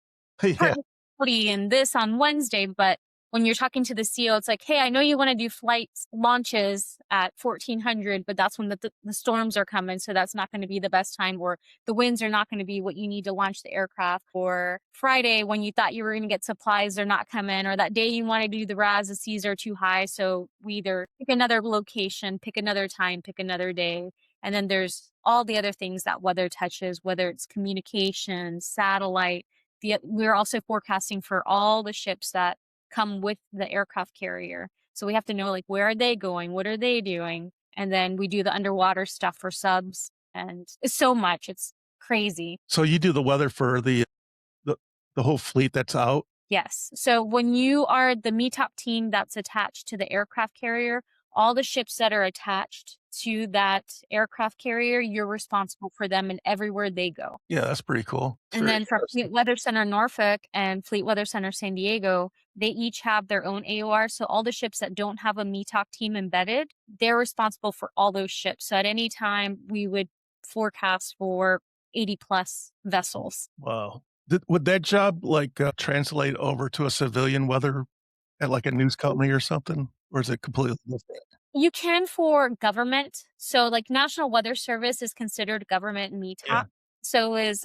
Yeah. partly cloudy and this on Wednesday, but when you're talking to the CEO, it's like, hey, I know you want to do flights launches at 1400, but that's when the storms are coming. So that's not going to be the best time, or the winds are not going to be what you need to launch the aircraft. Or Friday, when you thought you were going to get supplies, they're not coming. Or that day you want to do the RAS, the seas are too high. So we either pick another location, pick another time, pick another day. And then there's all the other things that weather touches, whether it's communication, satellite. We're also forecasting for all the ships that come with the aircraft carrier. So we have to know, like, where are they going? What are they doing? And then we do the underwater stuff for subs, and it's so much. It's crazy. So you do the weather for the the whole fleet that's out? Yes. So when you are the METOP team that's attached to the aircraft carrier, all the ships that are attached to that aircraft carrier, you're responsible for them and everywhere they go. Yeah, that's pretty cool. It's And very then for interesting. Fleet Weather Center Norfolk and Fleet Weather Center San Diego, they each have their own AOR. So all the ships that don't have a METOC team embedded, they're responsible for all those ships. So at any time, we would forecast for 80 plus vessels. Wow. Would that job, like, translate over to a civilian weather at, like, a news company or something? Or is it completely different? You can for government. So like National Weather Service is considered government Yeah. METOC. So is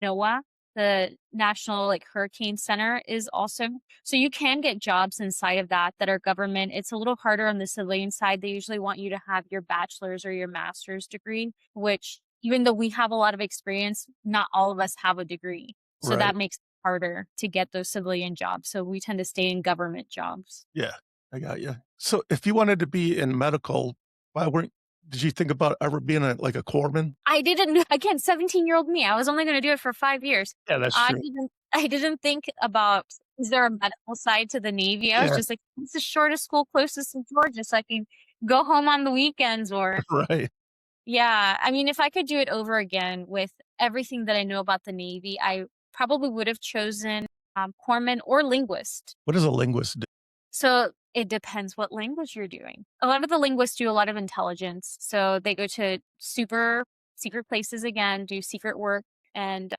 NOAA, the National like Hurricane Center is also. So you can get jobs inside of that are government. It's a little harder on the civilian side. They usually want you to have your bachelor's or your master's degree, which even though we have a lot of experience, not all of us have a degree. So Right. that makes it harder to get those civilian jobs. So we tend to stay in government jobs. Yeah, I got you. So if you wanted to be in medical, why weren't did you think about ever being like a corpsman? I didn't again, 17-year-old me, I was only gonna do it for 5 years. Yeah, that's I true. didn't I didn't think about, is there a medical side to the Navy? I was Yeah, just like, "What's the shortest school closest to Georgia so I can go home on the weekends?" Or right. yeah, I mean, if I could do it over again with everything that I know about the Navy, I probably would have chosen, corpsman or linguist. What does a linguist do? So it depends what language you're doing. A lot of the linguists do a lot of intelligence. So they go to super secret places again, do secret work, and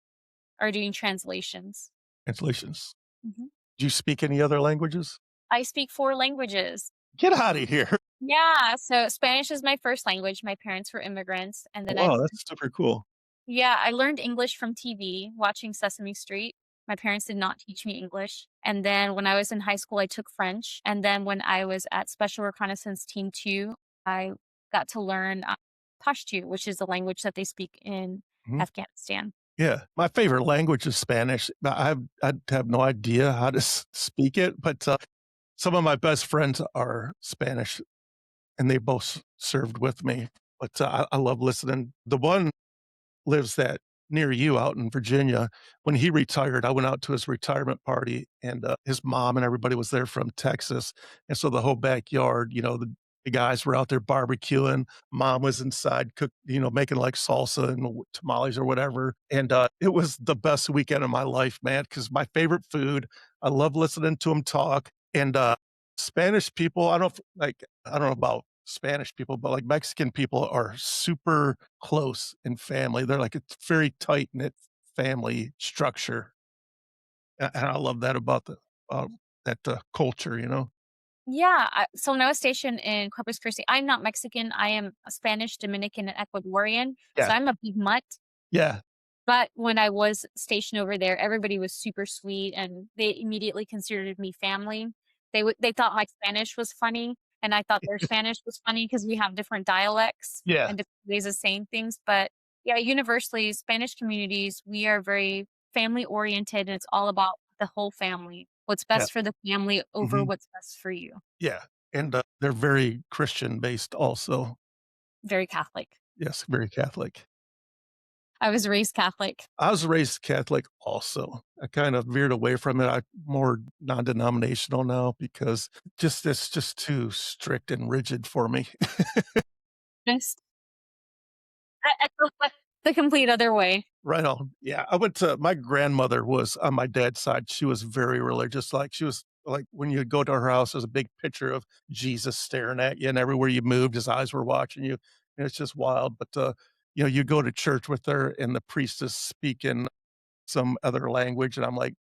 are doing translations. Translations. Mhm. Do you speak any other languages? I speak 4 languages. Get out of here. Yeah. So Spanish is my first language. My parents were immigrants. And then Wow, that's super cool. yeah, I learned English from TV, watching Sesame Street. My parents did not teach me English. And then when I was in high school, I took French. And then when I was at Special Reconnaissance Team 2, I got to learn Pashto, which is the language that they speak in Mhm. Afghanistan. Yeah, my favorite language is Spanish. I have no idea how to speak it, but some of my best friends are Spanish, and they both served with me. But I love listening. The one lives that near you out in Virginia. When he retired, I went out to his retirement party, and his mom and everybody was there from Texas. And so the whole backyard, the guys were out there barbecuing. Mom was inside making like salsa and tamales or whatever. And it was the best weekend of my life, man, because my favorite food. I love listening to him talk. And Spanish people, I don't know about Spanish people, but like Mexican people are super close in family. They're like a very tight knit family structure. And I love that about that culture. Yeah. So when I was stationed in Corpus Christi, I'm not Mexican. I am a Spanish, Dominican, and Ecuadorian. So Yeah. I'm a big mutt. Yeah. But when I was stationed over there, everybody was super sweet and they immediately considered me family. They thought my Spanish was funny and I thought their Spanish was funny because we have different dialects Yeah. and different ways of saying things. But yeah, universally, Spanish communities, we are very family oriented and it's all about the whole family. What's Yeah. best for the family over Mhm. what's best for you. Yeah. and, they're very Christian based also. Very Catholic. Yes, very Catholic. I was raised Catholic. I was raised Catholic also. I kind of veered away from it. I'm more non-denominational now because just it's just too strict and rigid for me. Just I feel like the complete other way. Right on. Yeah, I went to my grandmother was on my dad's side, she was very religious, like, she was like, when you go to her house, there's a big picture of Jesus staring at you, and everywhere you moved, his eyes were watching you, and it's just wild, but, you go to church with her, and the priest is speaking some other language, and I'm like,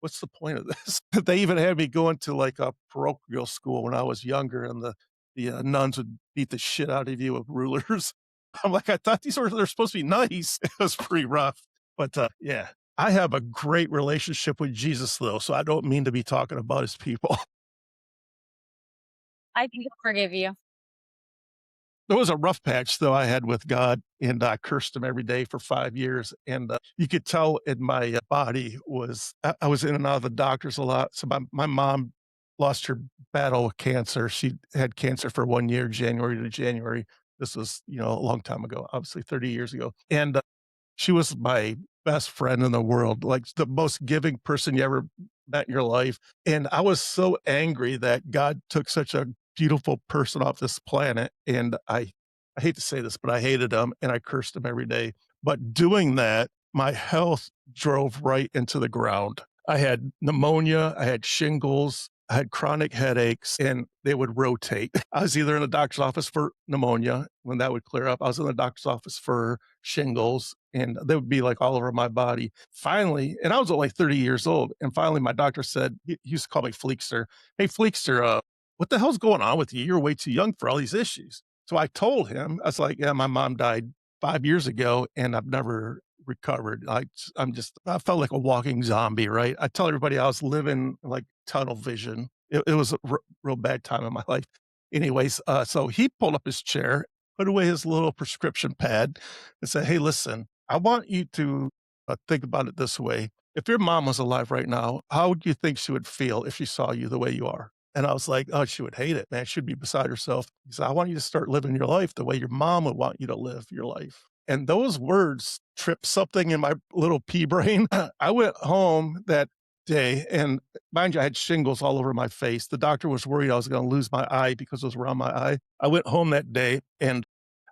what's the point of this? They even had me going to like a parochial school when I was younger, and the nuns would beat the shit out of you with rulers. I'm like, I thought they're supposed to be nice. It was pretty rough, but yeah, I have a great relationship with Jesus though, so I don't mean to be talking about his people. I can forgive you. There was a rough patch though I had with God, and I cursed him every day for 5 years, and, you could tell in my, body was I was in and out of the doctors a lot, so my mom lost her battle with cancer. She had cancer for 1 year, January to January. This was, a long time ago, obviously 30 years ago, and, she was my best friend in the world, like, the most giving person you ever met in your life, and I was so angry that God took such a beautiful person off this planet, and I hate to say this, but I hated him, and I cursed him every day, but doing that, my health drove right into the ground. I had pneumonia, I had shingles, I had chronic headaches, and they would rotate. I was either in the doctor's office for pneumonia, when that would clear up, I was in the doctor's office for shingles, and they would be, like, all over my body. Finally and I was only 30 years old, and finally, my doctor said he used to call me Fleekster. "Hey, Fleekster, what the hell's going on with you? You're way too young for all these issues." So I told him, I was like, "Yeah, my mom died 5 years ago, and I've never recovered. I felt like a walking zombie, right?" I tell everybody I was living like tunnel vision. It was a real bad time in my life. Anyways, so he pulled up his chair, put away his little prescription pad, and said, "Hey, listen, I want you to think about it this way. If your mom was alive right now, how would you think she would feel if she saw you the way you are?" And I was like, "Oh, she would hate it, man. She'd be beside herself." He said, "I want you to start living your life the way your mom would want you to live your life." And those words tripped something in my little pea brain. I went home that day, and mind you, I had shingles all over my face. The doctor was worried I was going to lose my eye because it was around my eye. I went home that day, and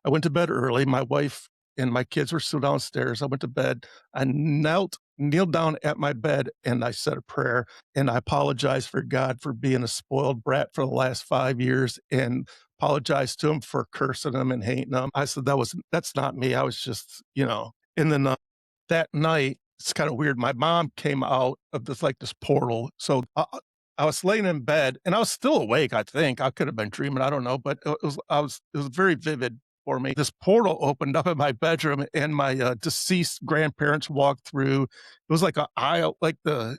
I went to bed early. My wife and my kids were still downstairs. I went to bed. I kneeled down at my bed, and I said a prayer, and I apologized for God for being a spoiled brat for the last 5 years, and apologized to him for cursing him and hating him. I said, that's not me. I was just, and then, that night, it's kinda weird, my mom came out of this portal. So, I was laying in bed, and I was still awake, I think. I could have been dreaming, I don't know, but it was very vivid for me. This portal opened up in my bedroom, and my, deceased grandparents walked through. It was like a aisle, like the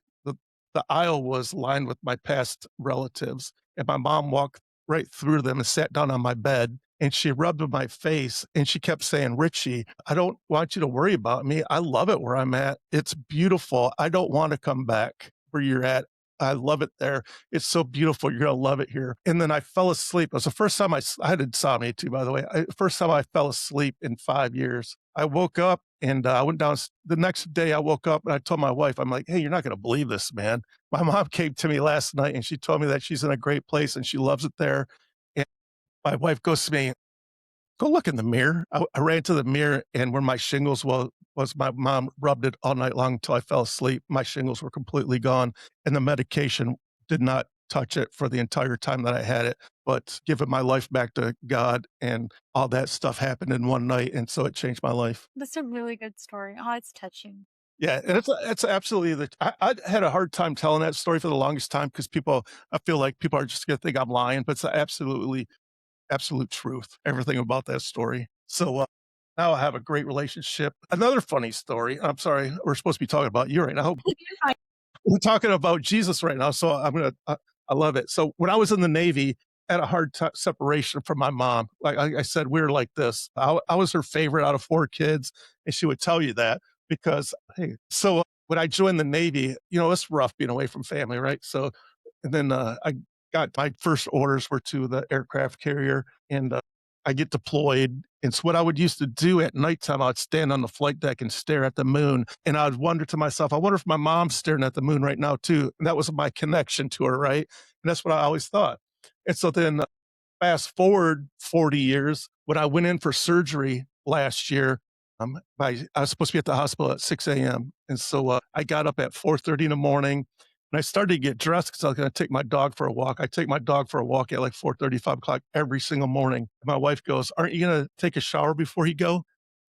aisle was lined with my past relatives, and my mom walked right through them and sat down on my bed, and she rubbed my face, and she kept saying, "Richie, I don't want you to worry about me. I love it where I'm at. It's beautiful. I don't wanna come back where you're at. I love it there. It's so beautiful. You're gonna love it here." And then I fell asleep. It was the first time I had insomnia too, by the way. First time I fell asleep in 5 years. I woke up, and I went down the next day I woke up, and I told my wife, I'm like, "Hey, you're not gonna believe this, man. My mom came to me last night, and she told me that she's in a great place, and she loves it there." And my wife goes to me, "Go look in the mirror." I ran to the mirror, and where my shingles was my mom rubbed it all night long until I fell asleep. My shingles were completely gone, and the medication did not touch it for the entire time that I had it, but giving my life back to God and all that stuff happened in one night, and so it changed my life. That's a really good story. Oh, it's touching. Yeah, and it's absolutely I had a hard time telling that story for the longest time because I feel like people are just gonna think I'm lying, but it's absolutely absolute truth, everything about that story. So, now I have a great relationship. Another funny story, I'm sorry, we're supposed to be talking about you right now. We're talking about Jesus right now, so I love it. So, when I was in the Navy, I had a hard ti separation from my mom. Like I said, we were like this. I was her favorite out of 4 kids, and she would tell you that because hey, so when I joined the Navy, it's rough being away from family, right? So, and then, I got my first orders were to the aircraft carrier, and I get deployed. And so what I would used to do at nighttime, I'd stand on the flight deck and stare at the moon. And I'd wonder to myself, I wonder if my mom's staring at the moon right now too. And that was my connection to her, right? And that's what I always thought. And so then fast forward 40 years, when I went in for surgery last year, I was supposed to be at the hospital at 6 a.m. And so I got up at 4:30 in the morning and I started to get dressed because I was going to take my dog for a walk. I take my dog for a walk at like 4:30, 5 o'clock every single morning. And my wife goes, "Aren't you going to take a shower before you go?"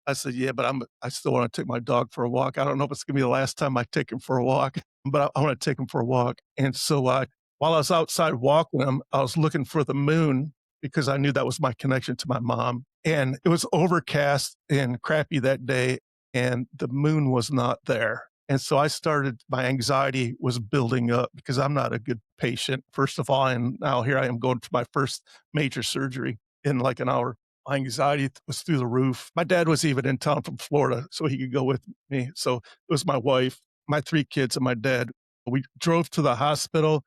I said, "Yeah, but I still want to take my dog for a walk. I don't know if it's gonna be the last time I take him for a walk, but I want to take him for a walk." And so while I was outside walking him, I was looking for the moon because I knew that was my connection to my mom. And it was overcast and crappy that day, and the moon was not there. And so my anxiety was building up because I'm not a good patient, first of all. And now here I am going for my first major surgery in like an hour. My anxiety was through the roof. My dad was even in town from Florida, so he could go with me. So it was my wife, my 3 kids, and my dad. We drove to the hospital.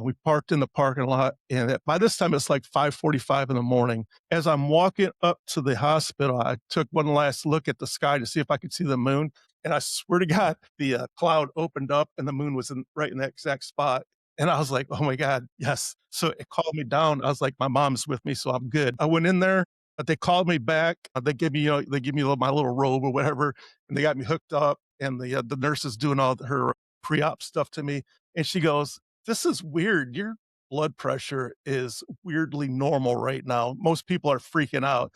We parked in the parking lot, and by this time, it's like 5:45 in the morning. As I'm walking up to the hospital, I took one last look at the sky to see if I could see the moon, and I swear to God, the cloud opened up, and the moon was right in that exact spot. And I was like, "Oh my God, yes." So it calmed me down. I was like, "My mom's with me, so I'm good." I went in there, but they called me back. They gave me, they give me my little robe or whatever, and they got me hooked up, and the nurse is doing all her pre-op stuff to me, and she goes, "This is weird. Your blood pressure is weirdly normal right now. Most people are freaking out."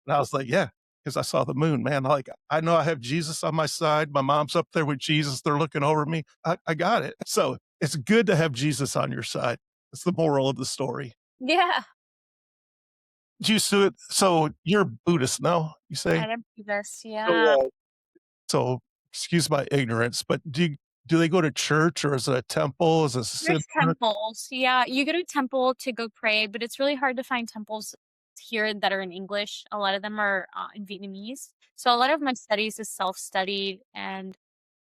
And I was like, "Yeah, because I saw the moon, man. Like, I know I have Jesus on my side. My mom's up there with Jesus. They're looking over me. I got it." So it's good to have Jesus on your side. That's the moral of the story. Yeah. Do you so you're Buddhist now, you say? I didn't do this. So, Yeah. so excuse my ignorance, but do they go to church or is it a temple? Is it a There's synagogue? temples. Yeah, you go to temple to go pray, but it's really hard to find temples here that are in English. A lot of them are in Vietnamese. So a lot of my studies is self-studied, and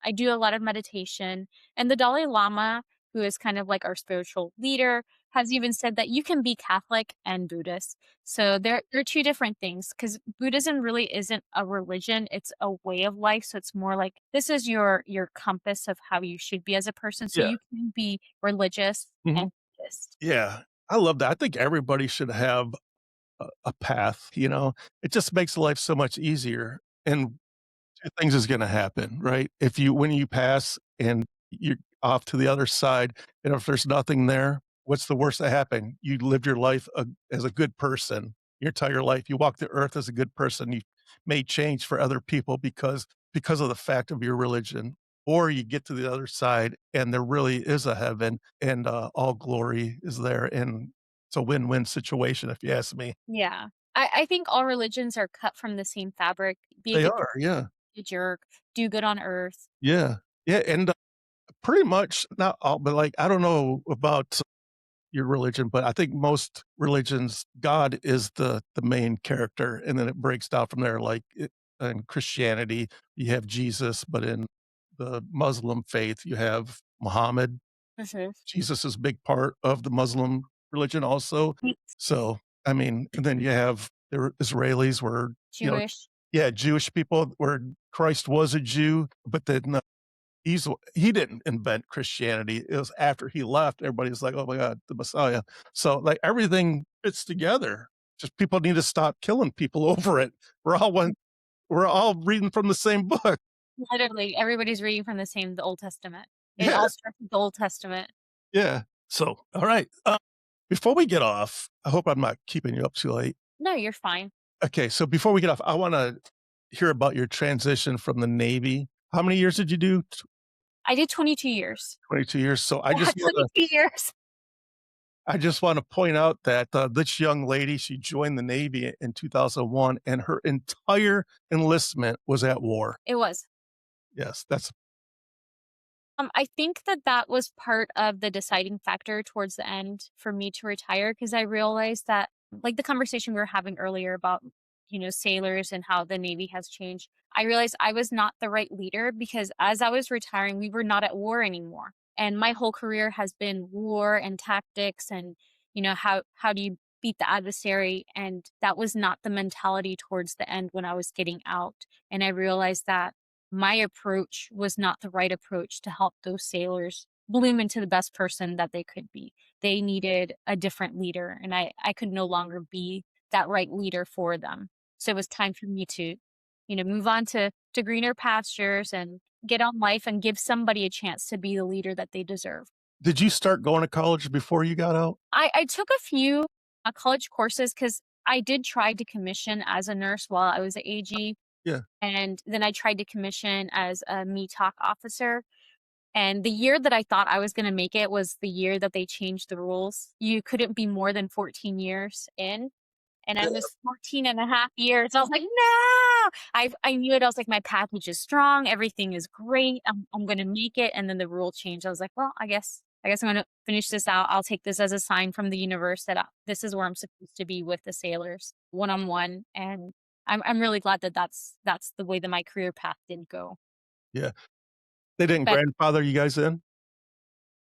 I do a lot of meditation. And the Dalai Lama, who is kind of like our spiritual leader, has even said that you can be Catholic and Buddhist. So they're two different things because Buddhism really isn't a religion, it's a way of life. So it's more like this is your compass of how you should be as a person. So Yeah. you can be religious Mhm. and Buddhist. Yeah. I love that. I think everybody should have a path, you know? It just makes life so much easier. And 2 things is gonna happen, right? When you pass and you're off to the other side, and if there's nothing there, what's the worst that happen? You lived your life as a good person your entire life. You walked the earth as a good person. You made change for other people because of the fact of your religion. Or you get to the other side and there really is a heaven and all glory is there. And it's a win-win situation, if you ask me. Yeah. I think all religions are cut from the same fabric. Be a They good are, person, yeah. be a jerk, do good on earth. Yeah. Yeah. And pretty much not all, but like, I don't know about your religion, but I think most religions, God is the main character, and then it breaks down from there. In Christianity, you have Jesus, but in the Muslim faith, you have Muhammad. Mhm. Jesus is a big part of the Muslim religion also. So, I mean, and then you have the Israelis where, you know, Jewish. yeah, Jewish people where Christ was a Jew, but then he didn't invent Christianity. It was after he left, everybody's like, "Oh my god, the Messiah." So, like, everything fits together. Just people need to stop killing people over it. We're all reading from the same book. Literally, everybody's reading from the Old Testament. It Yeah, all starts with the Old Testament. yeah. So, all right, before we get off, I hope I'm not keeping you up too late. No, you're fine. Okay, so before we get off, I wanna hear about your transition from the Navy. How many years did you do? I did 22 years. 22 years. So Yeah, 22 years. I just want to point out that this young lady, she joined the Navy in 2001 and her entire enlistment was at war. It was. Yes, that's I think that that was part of the deciding factor towards the end for me to retire because I realized that, like the conversation we were having earlier about, sailors and how the Navy has changed. I realized I was not the right leader because as I was retiring, we were not at war anymore. And my whole career has been war and tactics and, how do you beat the adversary? And that was not the mentality towards the end when I was getting out. And I realized that my approach was not the right approach to help those sailors bloom into the best person that they could be. They needed a different leader, and I could no longer be that right leader for them. So it was time for me to, move on to greener pastures and get on life and give somebody a chance to be the leader that they deserve. Did you start going to college before you got out? I took a few college courses because I did try to commission as a nurse while I was at AG. Yeah. And then I tried to commission as a me talk officer. And the year that I thought I was going to make it was the year that they changed the rules. You couldn't be more than 14 years in. And I was 14 and a half years. I was like, no, I knew it. I was like, my package is strong. Everything is great. I'm going to make it. And then the rule changed. I was like, well, I guess I'm going to finish this out. I'll take this as a sign from the universe that this is where I'm supposed to be with the sailors one on one. And I'm really glad that that's the way that my career path did go. Yeah. They didn't But grandfather you guys in?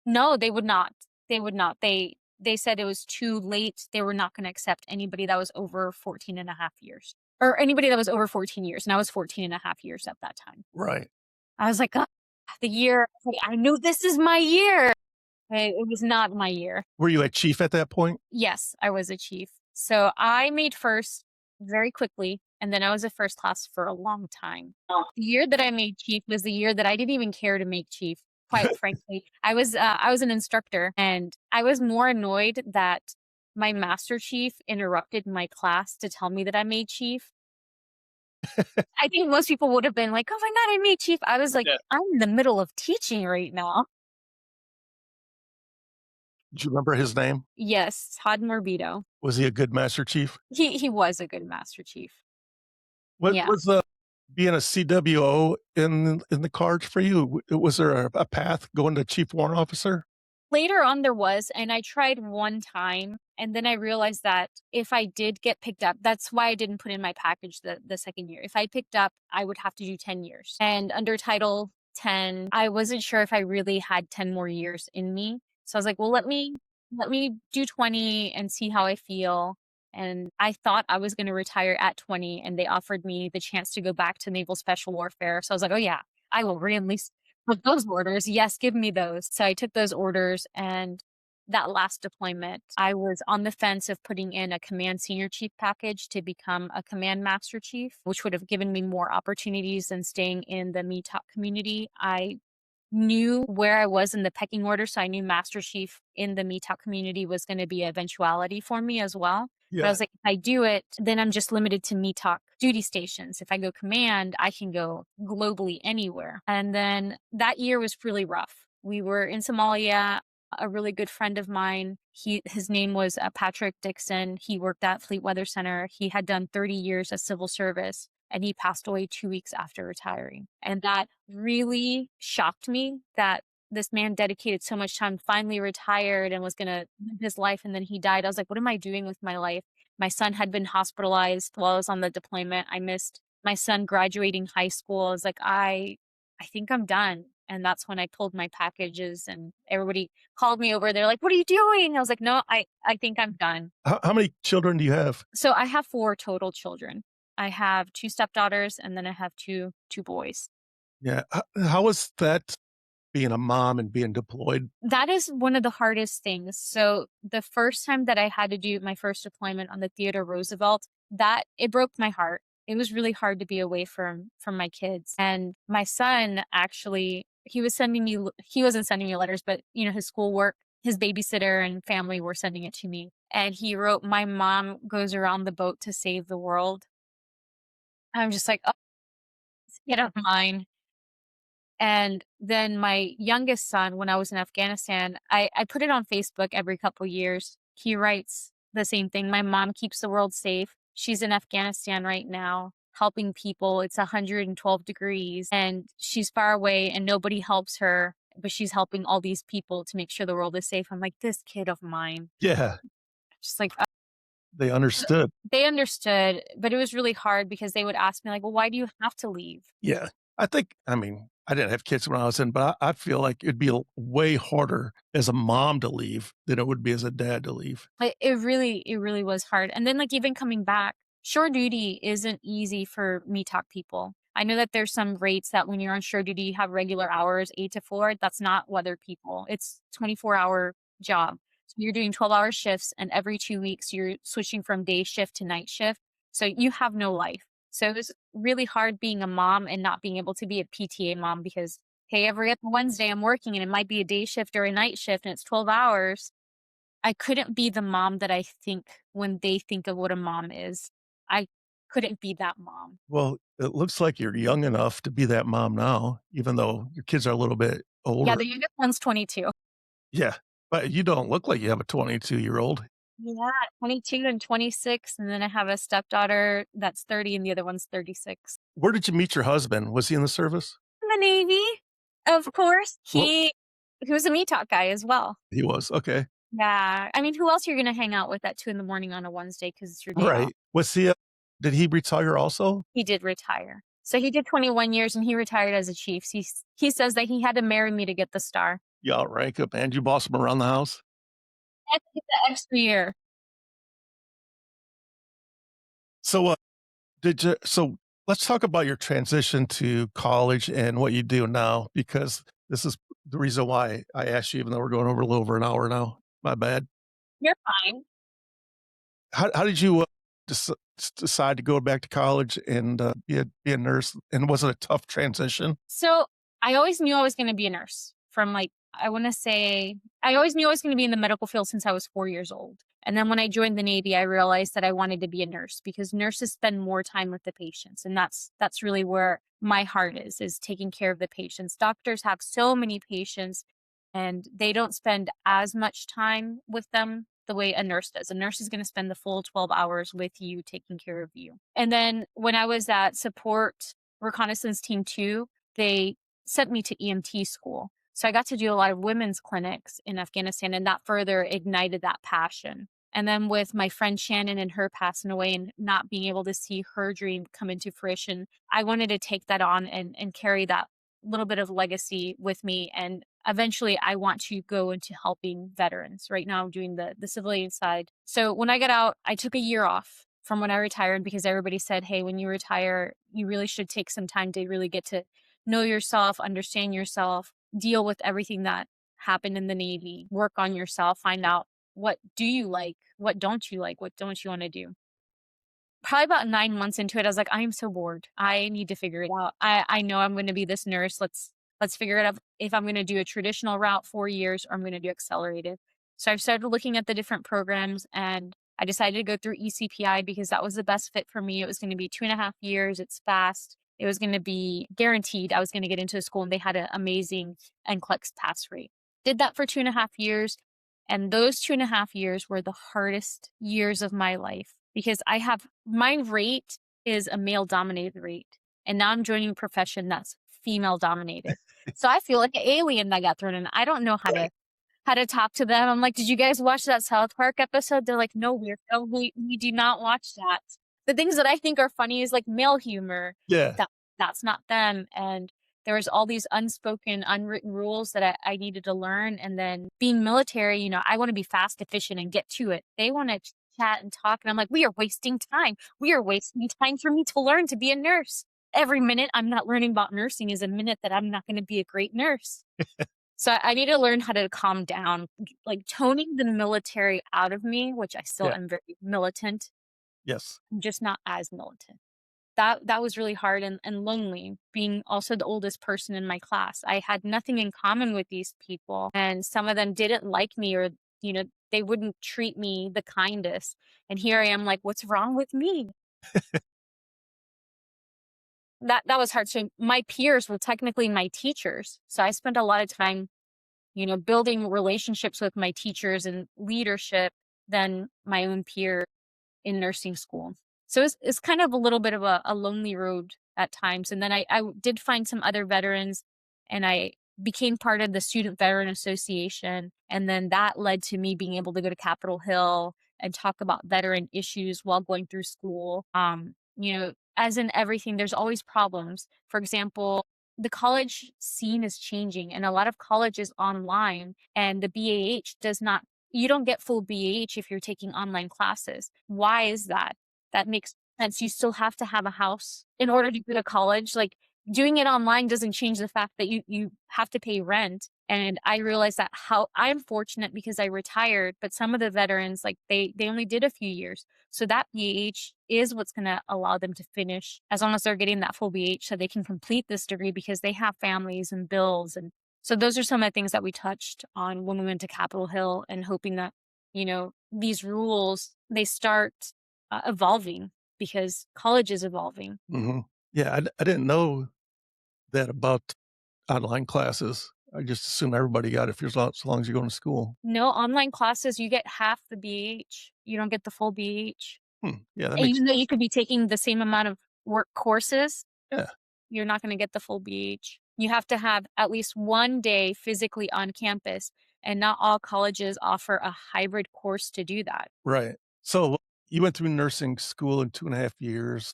no, they would not. They would not. They said it was too late. They were not going to accept anybody that was over 14 and a half years or anybody that was over 14 years. And I was 14 and a half years at that time. Right. I was like, the year, I knew this is my year. It was not my year. Were you a chief at that point? Yes, I was a chief. So I made first very quickly, and then I was a first class for a long time. The year that I made chief was the year that I didn't even care to make chief. Quite frankly, I was an instructor, and I was more annoyed that my master chief interrupted my class to tell me that I made chief. I think most people would have been like, "Oh my god, I made chief." I was like, Yeah. "I'm in the middle of teaching right now." Do you remember his name? Yes, Todd Morbido. Was he a good master chief? He was a good master chief. What Yeah. was being a CWO in the cards for you? Was there a path going to chief warrant officer? Later on there was, and I tried one time, and then I realized that if I did get picked up, that's why I didn't put in my package the second year. If I picked up, I would have to do 10 years. And under Title 10, I wasn't sure if I really had 10 more years in me. So I was like, well, let me do 20 and see how I feel. And I thought I was going to retire at 20, and they offered me the chance to go back to Naval Special Warfare. So I was like, oh yeah, I will re-enlist with those orders. Yes, give me those. So I took those orders, and that last deployment, I was on the fence of putting in a command senior chief package to become a command master chief, which would have given me more opportunities than staying in the METOP community. I knew where I was in the pecking order, so I knew master chief in the METOP community was going to be an eventuality for me as well. But I Yeah. was like, if I do it, then I'm just limited to METOC duty stations. If I go command, I can go globally anywhere. And then that year was really rough. We were in Somalia. A really good friend of mine, his name was Patrick Dixon. He worked at Fleet Weather Center. He had done 30 years of civil service, and he passed away 2 weeks after retiring. And that really shocked me that this man dedicated so much time, finally retired and was going to live his life, and then he died. I was like, what am I doing with my life? My son had been hospitalized while I was on the deployment. I missed my son graduating high school. I was like, I think I'm done. And that's when I pulled my packages, and everybody called me over. They're like, what are you doing? I was like, no, I think I'm done. How many children do you have? So I have 4 total children. I have 2 stepdaughters, and then I have two boys. Yeah. How was that being a mom and being deployed? That is one of the hardest things. So the first time that I had to do my first deployment on the Theodore Roosevelt, that it broke my heart. It was really hard to be away from my kids. And my son actually, he wasn't sending me letters, but his schoolwork, his babysitter and family were sending it to me. And he wrote, my mom goes around the boat to save the world. I'm just like, oh, get out of mine. And then my youngest son, when I was in Afghanistan, I put it on Facebook every couple years. He writes the same thing. My mom keeps the world safe. She's in Afghanistan right now, helping people. It's 112 degrees and she's far away and nobody helps her, but she's helping all these people to make sure the world is safe. I'm like, this kid of mine. Yeah. Just like, They understood. they understood, but it was really hard because they would ask me like, well, why do you have to leave? Yeah. I I didn't have kids when I was in, but I feel like it'd be way harder as a mom to leave than it would be as a dad to leave. It really was hard. And then, like, even coming back, shore duty isn't easy for me talk people. I know that there's some rates that when you're on shore duty, you have regular hours, 8 to 4. That's not weather people. It's 24-hour job. So you're doing 12-hour shifts, and every 2 weeks you're switching from day shift to night shift. So you have no life. So it was really hard being a mom and not being able to be a PTA mom because, hey, every other Wednesday I'm working and it might be a day shift or a night shift and it's 12 hours. I couldn't be the mom that I think when they think of what a mom is. I couldn't be that mom. Well, it looks like you're young enough to be that mom now, even though your kids are a little bit Yeah, older. the youngest one's 22. Yeah, but you don't look like you have a 22-year-old. Yeah, 22 and 26, and then I have a stepdaughter that's 30 and the other one's 36. Where did you meet your husband? Was he in the service? In the Navy, of course. Well, He was a Me Talk guy as well. he was. Okay. Yeah, I mean, who else you're gonna hang out with at 2 in the morning on a Wednesday because it's your day off? Right. Was he, did he retire also? He did retire. So he did 21 years and he retired as a chief. He says that he had to marry me to get the star. Yeah, all right. Good man. You boss him around the house? I had to get the extra year. So, so let's talk about your transition to college and what you do now, because this is the reason why I asked you, even though we're going over a little over an hour now. My bad. You're fine. How did you decide to go back to college and be a nurse? And was it a tough transition? So I always knew I was going to be a nurse from like, I want to say, I always knew I was going to be in the medical field since I was 4 years old. And then when I joined the Navy, I realized that I wanted to be a nurse because nurses spend more time with the patients. And that's really where my heart is taking care of the patients. Doctors have so many patients and they don't spend as much time with them the way a nurse does. A nurse is going to spend the full 12 hours with you, taking care of you. And then when I was at support reconnaissance team 2, they sent me to EMT school. So I got to do a lot of women's clinics in Afghanistan, and that further ignited that passion. And then with my friend Shannon and her passing away and not being able to see her dream come into fruition, I wanted to take that on and carry that little bit of legacy with me. And eventually I want to go into helping veterans. Right now I'm doing the civilian side. So when I got out, I took a year off from when I retired because everybody said, hey, when you retire, you really should take some time to really get to know yourself, understand yourself, deal with everything that happened in the Navy, work on yourself, find out what do you like, what don't you like, what don't you want to do. Probably about 9 months into it, I was like, I am so bored. I need to figure it out. I know I'm going to be this nurse. Let's figure it out if I'm going to do a traditional route 4 years or I'm going to do accelerated. So I've started looking at the different programs and I decided to go through ECPI because that was the best fit for me. It was going to be 2.5 years. It's fast. It was going to be guaranteed I was going to get into a school and they had an amazing NCLEX pass rate. Did that for 2.5 years. And those 2.5 years were the hardest years of my life because my rate is a male dominated rate. And now I'm joining a profession that's female dominated. So I feel like an alien that got thrown in. I don't know how to talk to them. I'm like, did you guys watch that South Park episode? They're like, no, we do not watch that. The things that I think are funny is like male humor. Yeah. That's not them. And there was all these unspoken, unwritten rules that I needed to learn. And then being military, I want to be fast, efficient, and get to it. They want to chat and talk. And I'm like, we are wasting time. We are wasting time for me to learn to be a nurse. Every minute I'm not learning about nursing is a minute that I'm not going to be a great nurse. So I need to learn how to calm down, like toning the military out of me, which I still Yeah. am very militant. Yes. I'm just not as militant. That was really hard and lonely, being also the oldest person in my class. I had nothing in common with these people, and some of them didn't like me or, they wouldn't treat me the kindest. And here I am like, what's wrong with me? That was hard. So my peers were technically my teachers. So I spent a lot of time, building relationships with my teachers and leadership than my own peer in nursing school. So it's kind of a little bit of a lonely road at times. And then I did find some other veterans and I became part of the Student Veteran Association. And then that led to me being able to go to Capitol Hill and talk about veteran issues while going through school. As in everything, there's always problems. For example, the college scene is changing, and a lot of college is online, and the BAH does not you don't get full BAH if you're taking online classes. Why is that? That makes sense. You still have to have a house in order to go to college. Like, doing it online doesn't change the fact that you have to pay rent. And I realized that how I'm fortunate because I retired, but some of the veterans, like, they only did a few years. So that BH is what's going to allow them to finish as long as they're getting that full BH so they can complete this degree because they have families and bills. And so those are some of the things that we touched on when we went to Capitol Hill, and hoping that, these rules, they start evolving because college is evolving. Mhm. Yeah, I didn't know that about online classes. I just assume everybody got it if you're as long as you're going to school. No, online classes, you get half the BH. You don't get the full BH. Yeah, that And makes even though you sense. could be taking the same amount of work courses, Yeah, you're not gonna get the full BH. You have to have at least 1 day physically on campus, and not all colleges offer a hybrid course to do that. right. So you went through nursing school in 2.5 years.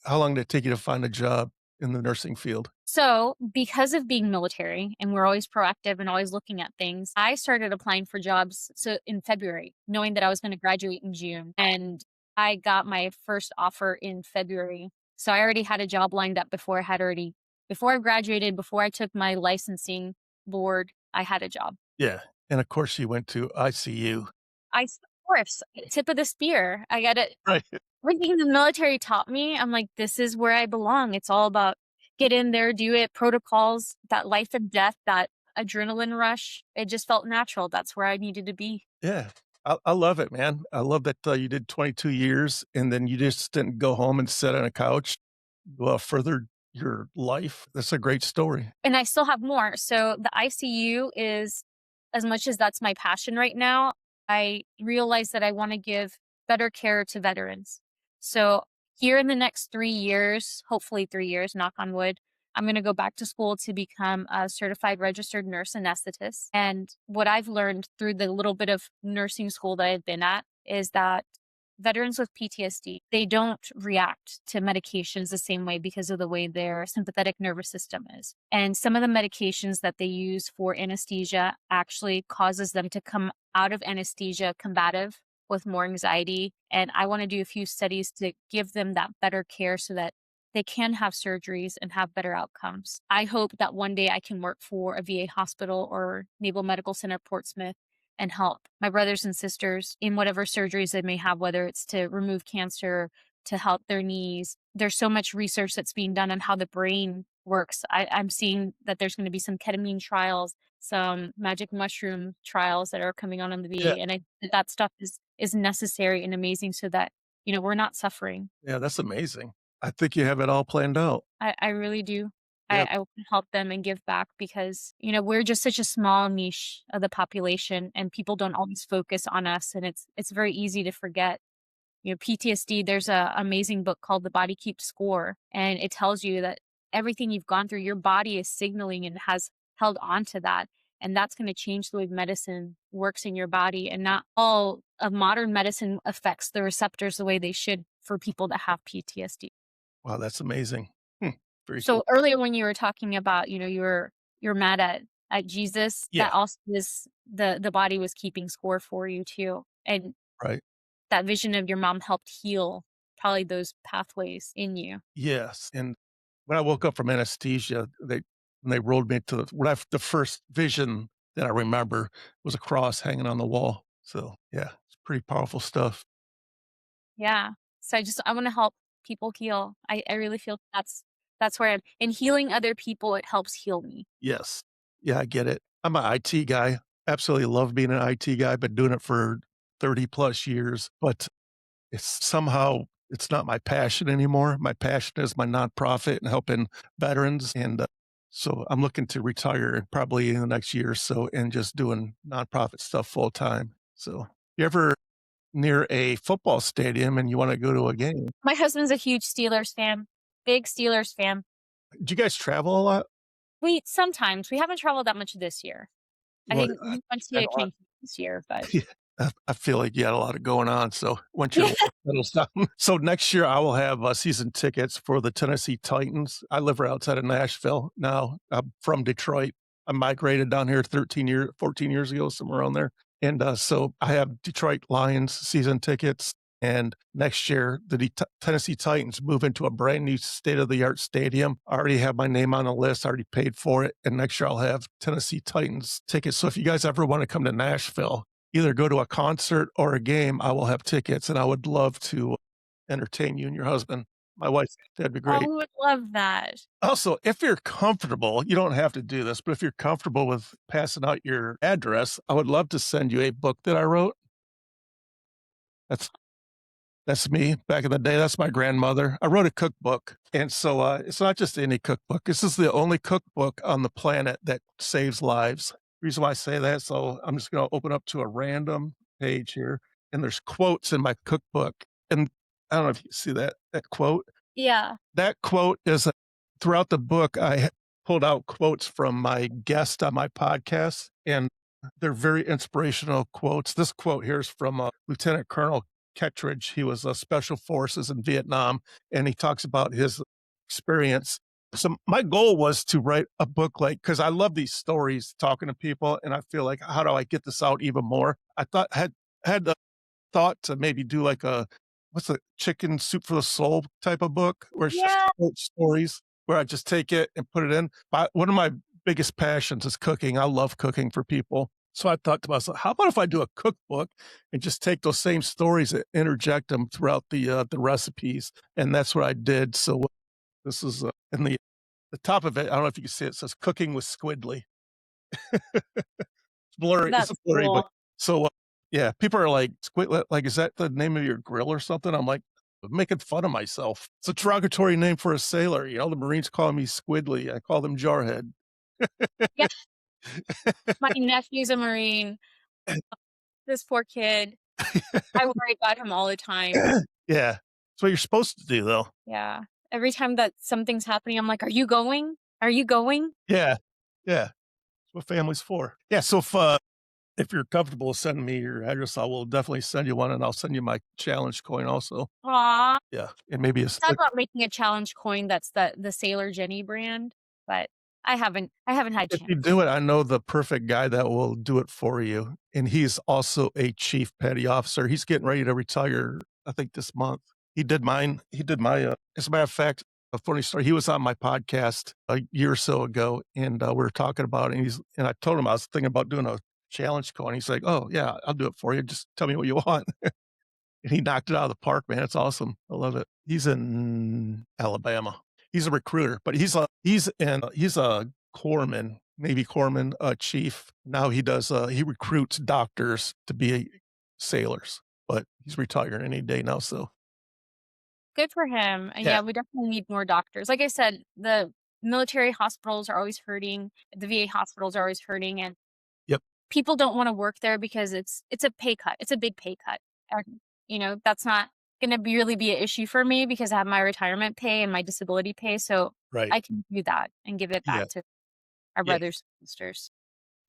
How long did it take you to find a job in the nursing field? So, because of being military and we're always proactive and always looking at things, I started applying for jobs in February, knowing that I was going to graduate in June. And I got my first offer in February. So I already had a job lined up before I graduated, before I took my licensing board, I had a job. Yeah, and of course you went to ICU. Of course, tip of the spear. I got it. Right. Everything the military taught me, I'm like, this is where I belong. It's all about get in there, do it, protocols, that life and death, that adrenaline rush. It just felt natural. That's where I needed to be. Yeah. I love it, man. I love that, you did 22 years and then you just didn't go home and sit on a couch. You furthered your life. That's a great story. And I still have more. So the ICU is, as much as that's my passion right now, I realize that I want to give better care to veterans. So here in the next 3 years, hopefully 3 years, knock on wood, I'm going to go back to school to become a certified registered nurse anesthetist. And what I've learned through the little bit of nursing school that I've been at is that veterans with PTSD, they don't react to medications the same way because of the way their sympathetic nervous system is. And some of the medications that they use for anesthesia actually causes them to come out of anesthesia combative with more anxiety. And I want to do a few studies to give them that better care so that they can have surgeries and have better outcomes. I hope that one day I can work for a VA hospital or Naval Medical Center Portsmouth and help my brothers and sisters in whatever surgeries they may have, whether it's to remove cancer, to help their knees. There's so much research that's being done on how the brain works. I'm seeing that there's going to be some ketamine trials, some magic mushroom trials that are coming on in the Yeah. VA. And that stuff is necessary and amazing so that, we're not suffering. Yeah, that's amazing. I think you have it all planned out. I really do. Yeah. I want to help them and give back because, we're just such a small niche of the population and people don't always focus on us. And it's very easy to forget. PTSD, there's a amazing book called The Body Keeps Score. And it tells you that everything you've gone through, your body is signaling and has held on to that. And that's going to change the way medicine works in your body. And not all of modern medicine affects the receptors the way they should for people that have PTSD. Wow, that's amazing. Hmm, very So cool. earlier when you were talking about, you're mad at Jesus, Yeah, that also is the body was keeping score for you too. And right. that vision of your mom helped heal probably those pathways in you. Yes, and when I woke up from anesthesia, when they rolled me to the first vision that I remember was a cross hanging on the wall. So, yeah, it's pretty powerful stuff. Yeah. So I want to help people heal. I really feel that's where I'm in healing other people, it helps heal me. Yes. Yeah, I get it. I'm an IT guy. Absolutely love being an IT guy. Been doing it for 30 plus years, but it's not my passion anymore. My passion is my nonprofit and helping veterans. And so I'm looking to retire probably in the next year or so and just doing nonprofit stuff full time. So you ever near a football stadium and you want to go to a game? My husband's a huge Steelers fan, big Steelers fan. Do you guys travel a lot? We haven't traveled that much this year. I Well, think we went I to don't want Kansas this year, but I feel like you had a lot of going on. So once your Yeah. life settles down, so next year I will have season tickets for the Tennessee Titans. I live right outside of Nashville now. I'm from Detroit. I migrated down here 14 years ago, somewhere around there. And so I have Detroit Lions season tickets. And next year, the Tennessee Titans move into a brand new state of the art stadium. I already have my name on the list, I already paid for it. And next year, I'll have Tennessee Titans tickets. So if you guys ever want to come to Nashville, either go to a concert or a game, I will have tickets. And I would love to entertain you and your husband. My wife, that'd be Oh, great. we would love that. Also, if you're comfortable, you don't have to do this, but if you're comfortable with passing out your address, I would love to send you a book that I wrote. That's me back in the day. That's my grandmother. I wrote a cookbook. And so it's not just any cookbook. This is the only cookbook on the planet that saves lives. Reason why I say that, so I'm just going to open up to a random page here, and there's quotes in my cookbook. And I don't know if you see that quote. Yeah. That quote is throughout the book, I pulled out quotes from my guest on my podcast, and they're very inspirational quotes. This quote here is from Lieutenant Colonel Kettridge. He was Special Forces in Vietnam, and he talks about his experience. So my goal was to write a book because I love these stories, talking to people, and I feel like, how do I get this out even more? I thought had the thought to maybe do like what's the Chicken Soup for the Soul type of book where it's just Yeah. short stories where I just take it and put it in. But one of my biggest passions is cooking. I love cooking for people. So I thought to myself, how about if I do a cookbook and just take those same stories and interject them throughout the recipes? And that's what I did. So this is in the top of it. I don't know if you can see it. It says "Cooking with Squidly." It's blurry. It's That's blurry, but cool. so yeah, people are like, "Squid, like, is that the name of your grill or something?" I'm like, making fun of myself. It's a derogatory name for a sailor. You know, the Marines call me Squidly. I call them Jarhead. Yeah. My nephew's a Marine. This poor kid. I worry about him all the time. Yeah. That's what you're supposed to do, though. Yeah. Every time that something's happening, I'm like, "Are you going? Are you going?" Yeah. Yeah. That's what family's for. Yeah. So if you're comfortable sending me your address, I will definitely send you one, and I'll send you my challenge coin also. Aw. Yeah. And maybe a Thought stick. about making a challenge coin that's the Sailor Jenny brand, but I haven't had a If you chance. do it, I know the perfect guy that will do it for you. And he's also a chief petty officer. He's getting ready to retire, I think, this month. He did mine. He did my, as a matter of fact, a funny story. He was on my podcast a year or so ago, and we were talking about it. And I told him I was thinking about doing a challenge coin. He's like, "Oh, yeah, I'll do it for you. Just tell me what you want." And he knocked it out of the park, man. It's awesome. I love it. He's in Alabama. He's a recruiter, but he's a corpsman, Navy corpsman, chief. Now he recruits doctors to be sailors, but he's retiring any day now. So Good for him. And yeah, yeah, we definitely need more doctors. Like I said, the military hospitals are always hurting. The VA hospitals are always hurting, and yep, people don't want to work there because it's a pay cut. It's a big pay cut. And, that's not going to really be an issue for me because I have my retirement pay and my disability pay, so right, I can do that and give it yeah, back to our yeah, brothers and sisters.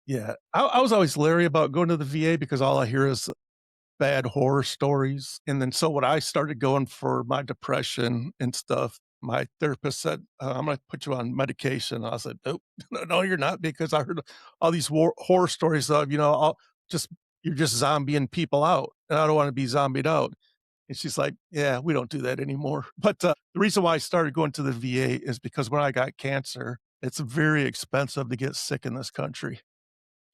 yeah. I was always leery about going to the VA because all I hear is bad horror stories. And then so when I started going for my depression and stuff, my therapist said, "I'm going to put you on medication." I said, "Nope, no, you're not," because I heard all these horror stories of, just you're just zombieing people out, and I don't want to be zombied out. And she's like, "Yeah, we don't do that anymore." But the reason why I started going to the VA is because when I got cancer, it's very expensive to get sick in this country.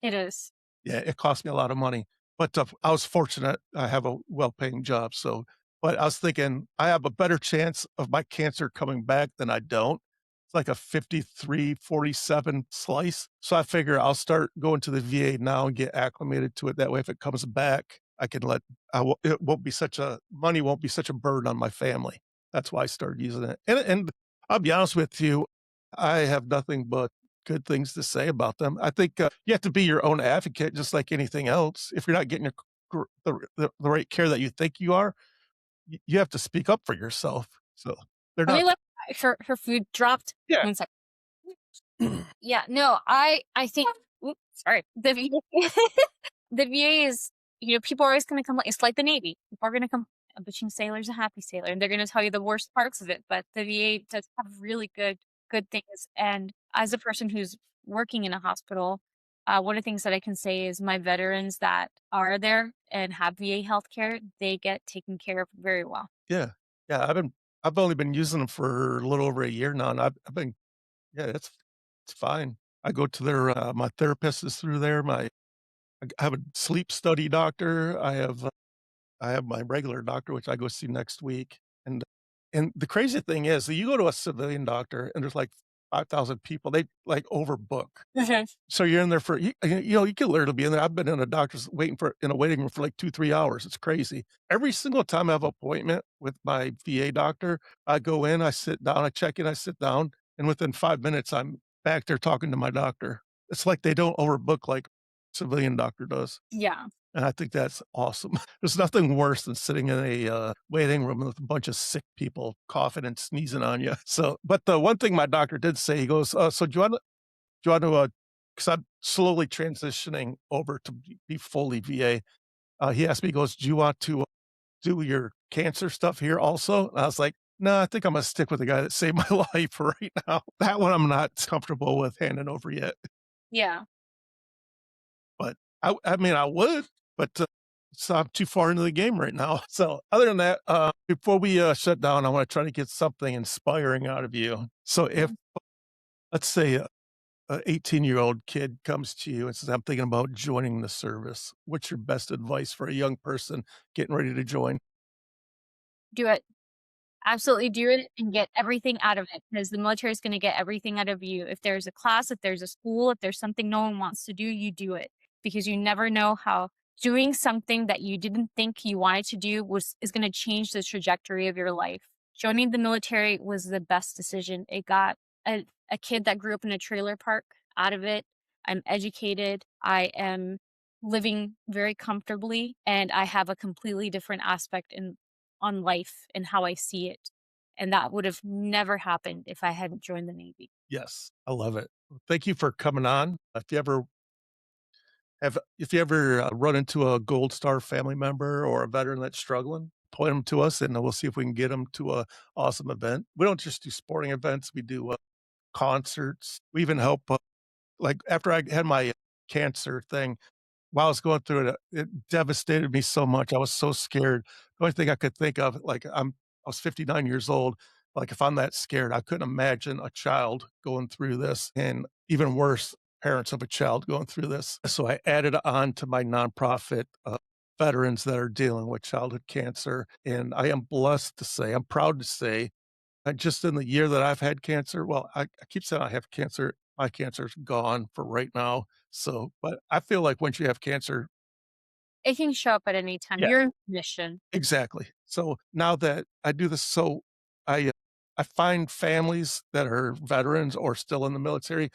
It is. Yeah, it cost me a lot of money, but, I was fortunate. I have a well-paying job, so but I was thinking I have a better chance of my cancer coming back than I don't. It's like a 53-47 slice, so I figure I'll start going to the VA now and get acclimated to it. That way, if it comes back, I can it won't be money won't be such a burden on my family. That's why I started using it, and I'll be honest with you, I have nothing but good things to say about them. I think, you have to be your own advocate just like anything else. If you're not getting the right care that you think you are, you have to speak up for yourself. So they're Let me not. look. Her food dropped. Yeah. 1 second. Yeah, no, I think. Oops, sorry. The VA, the VA is people are always going to complain. It's like the Navy. People are going to come. A bitching sailor's a happy sailor, and they're going to tell you the worst parts of it. But the VA does have really good things. And as a person who's working in a hospital, one of the things that I can say is my veterans that are there and have VA healthcare, they get taken care of very well. Yeah. Yeah, I've only been using them for a little over a year now, and I've been yeah, it's fine. I go to their, my therapist is through there, I have a sleep study doctor, I have my regular doctor, which I go see next week, and the crazy thing is that you go to a civilian doctor and there's like 5,000 people, they, like, overbook. Mhm. So you're in there for you can literally be in there. I've been in a doctor's waiting for in a waiting room for like 2, 3 hours. It's crazy. Every single time I have an appointment with my VA doctor, I go in, I sit down, I check in, I sit down, and within 5 minutes, I'm back there talking to my doctor. It's like they don't overbook like civilian doctor does, Yeah. and I think that's awesome. There's nothing worse than sitting in a, waiting room with a bunch of sick people coughing and sneezing on you. So but the one thing my doctor did say, he goes, so do you want to, 'cause I'm slowly transitioning over to be fully VA. He asked me, he goes, "Do you want to do your cancer stuff here also?" And I was like, "No, I think I'm gonna stick with the guy that saved my life for right now." That one I'm not comfortable with handing over yet, Yeah. but I mean, I would, but, so I'm too far into the game right now. So other than that, before we, shut down, I wanna try to get something inspiring out of you. So if, Mhm. let's say, a 18-year-old kid comes to you and says, "I'm thinking about joining the service." What's your best advice for a young person getting ready to join? Do it. Absolutely do it and get everything out of it because the military is gonna get everything out of you. If there's a class, if there's a school, if there's something no one wants to do, you do it because you never know how doing something that you didn't think you wanted to do was is gonna change the trajectory of your life. Joining the military was the best decision. It got a kid that grew up in a trailer park out of it. I'm educated. I am living very comfortably, and I have a completely different aspect in on life and how I see it. And that would have never happened if I hadn't joined the Navy. Yes, I love it. Thank you for coming on. If you ever, run into a Gold Star family member or a veteran that's struggling, point them to us, and we'll see if we can get them to a awesome event. We don't just do sporting events, we do, concerts. We even help, like, after I had my cancer thing, while I was going through it, it devastated me so much. I was so scared. The only thing I could think of, like, I was 59 years old. Like, if I'm that scared, I couldn't imagine a child going through this, and even worse, parents of a child going through this. So I added on to my nonprofit, veterans that are dealing with childhood cancer, and I am blessed to say, I'm proud to say, just in the year that I've had cancer, well, I keep saying I have cancer. My cancer's gone for right now. So, but I feel like once you have cancer, It can show up at any time. yeah, You're in mission. exactly. So now that I do this, so I, uh, I find families that are veterans or still in the military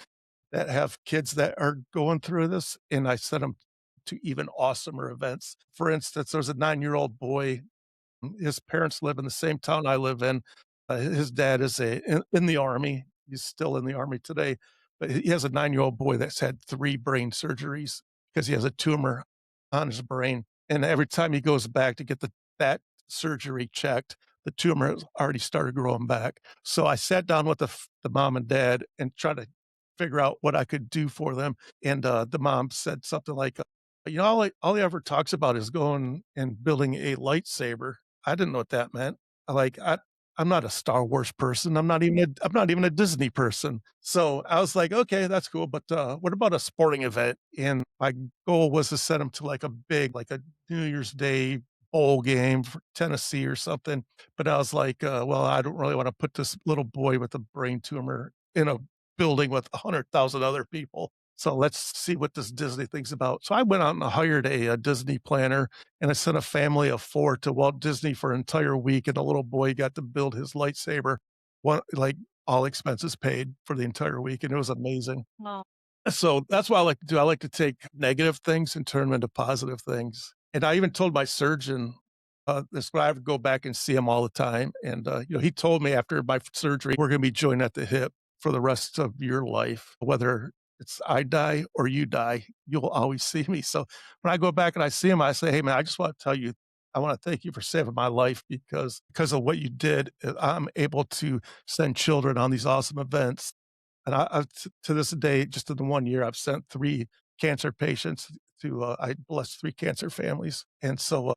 that have kids that are going through this, and I send them to even awesomer events. For instance, there's a 9-year-old boy. His parents live in the same town I live in. His dad is in the Army. He's still in the Army today, but he has a 9-year-old boy that's had 3 brain surgeries because he has a tumor on his brain, and every time he goes back to get that surgery checked, the tumor has already started growing back. So I sat down with the mom and dad and tried to figure out what I could do for them, and, the mom said something like, all he ever talks about is going and building a lightsaber." I didn't know what that meant. Like, I'm not a Star Wars person. I'm not even a Disney person. So I was like, "Okay, that's cool, but, what about a sporting event?" And my goal was to send him to, like, a big like a New Year's Day bowl game for Tennessee or something, but I was like, "Well, I don't really wanna put this little boy with a brain tumor in a building with 100,000 other people. So let's see what this Disney thing's about." So I went out and hired a Disney planner, and I sent a family of 4 to Walt Disney for an entire week, and the little boy got to build his lightsaber, one like, all expenses paid for the entire week, and it was amazing. Well, So that's what I like to do. I like to take negative things and turn them into positive things. And I even told my surgeon, this, I would go back and see him all the time. And, he told me after my surgery, we're going to be joined at the hip for the rest of your life, whether It's I die or you die. You'll always see me. So when I go back and I see him, I say, "Hey, man, I just want to tell you, I want to thank you for saving my life because of what you did, I'm able to send children on these awesome events." And to this day, just in the 1 year, I've sent 3 cancer patients to, I blessed 3 cancer families. And so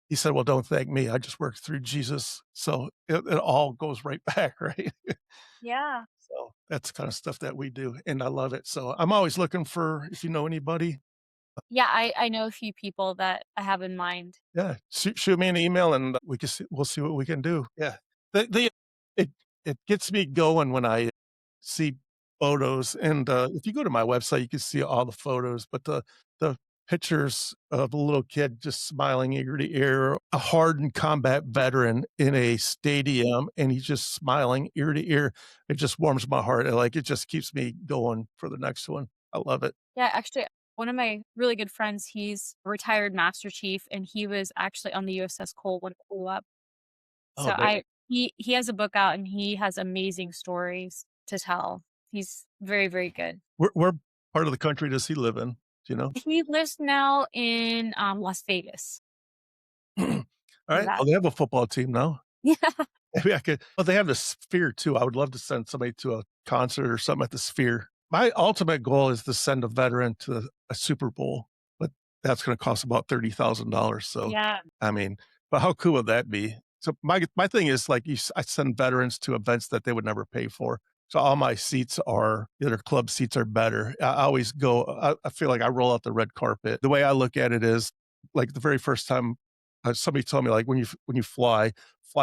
he said, "Well, don't thank me. I just worked through Jesus." So it all goes right back, right? Yeah. So that's the kind of stuff that we do, and I love it. So I'm always looking for if you know anybody, Yeah, I know a few people that I have in mind. yeah, shoot me an email and we'll see what we can do. Yeah. The it it gets me going when I see photos, and, if you go to my website, you can see all the photos, but the pictures of a little kid just smiling ear to ear, a hardened combat veteran in a stadium, and he's just smiling ear to ear. It just warms my heart, and, like, it just keeps me going for the next one. I love it. Yeah, actually, one of my really good friends, he's a retired Master Chief, and he was actually on the USS Cole when it blew up. Oh, So there he has a book out, and he has amazing stories to tell. He's very, very good. where part of the country does he live in? Do you know? He lives now in, Las Vegas. Alright, That well, they have a football team now. yeah. Maybe I could well, they have the Sphere too. I would love to send somebody to a concert or something at the Sphere. My ultimate goal is to send a veteran to a Super Bowl, but that's gonna cost about $30,000, so, Yeah. I mean, but how cool would that be? So my thing is, like, I send veterans to events that they would never pay for. So all my seats are the other club seats are better. I always go I feel like I roll out the red carpet. The way I look at it is, like, the very first time, somebody told me, like, when you fly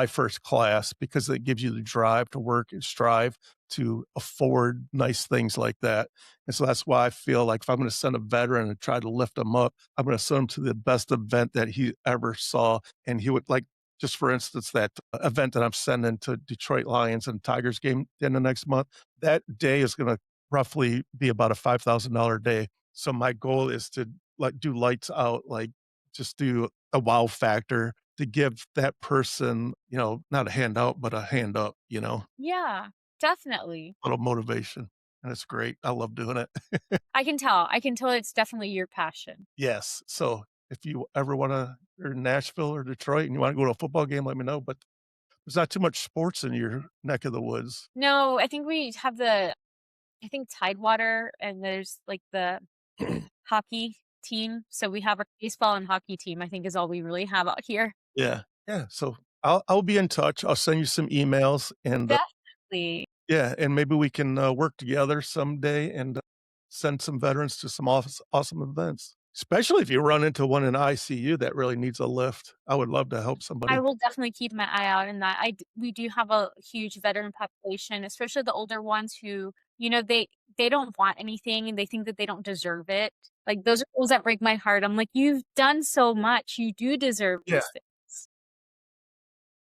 first class because it gives you the drive to work and strive to afford nice things like that. And so that's why I feel like if I'm going to send a veteran and try to lift him up, I'm going to send him to the best event that he ever saw. And he would like, just for instance, that event that I'm sending to Detroit Lions and Tigers game in the next month, that day is going to roughly be about a $5,000 day. So my goal is to like do lights out, like just do a wow factor to give that person, not a handout, but a hand up, Yeah, definitely. a little motivation. And it's great. I love doing it. I can tell. I can tell it's definitely your passion. Yes. So if you ever want to, you're in Nashville or Detroit and you want to go to a football game, let me know. But there's not too much sports in your neck of the woods. No, I think we have I think Tidewater, and there's, like, the hockey team. So we have a baseball and hockey team, I think is all we really have out here. Yeah. Yeah. So I'll be in touch. I'll send you some emails and Definitely. yeah, and maybe we can work together someday and send some veterans to some awesome events. Especially if you run into one in ICU that really needs a lift. I would love to help I somebody. will definitely keep my eye out in that. We do have a huge veteran population, especially the older ones who, they don't want anything and they think that they don't deserve it. Like those are those that break my heart. I'm like, you've done so much. You do deserve Yeah. these things.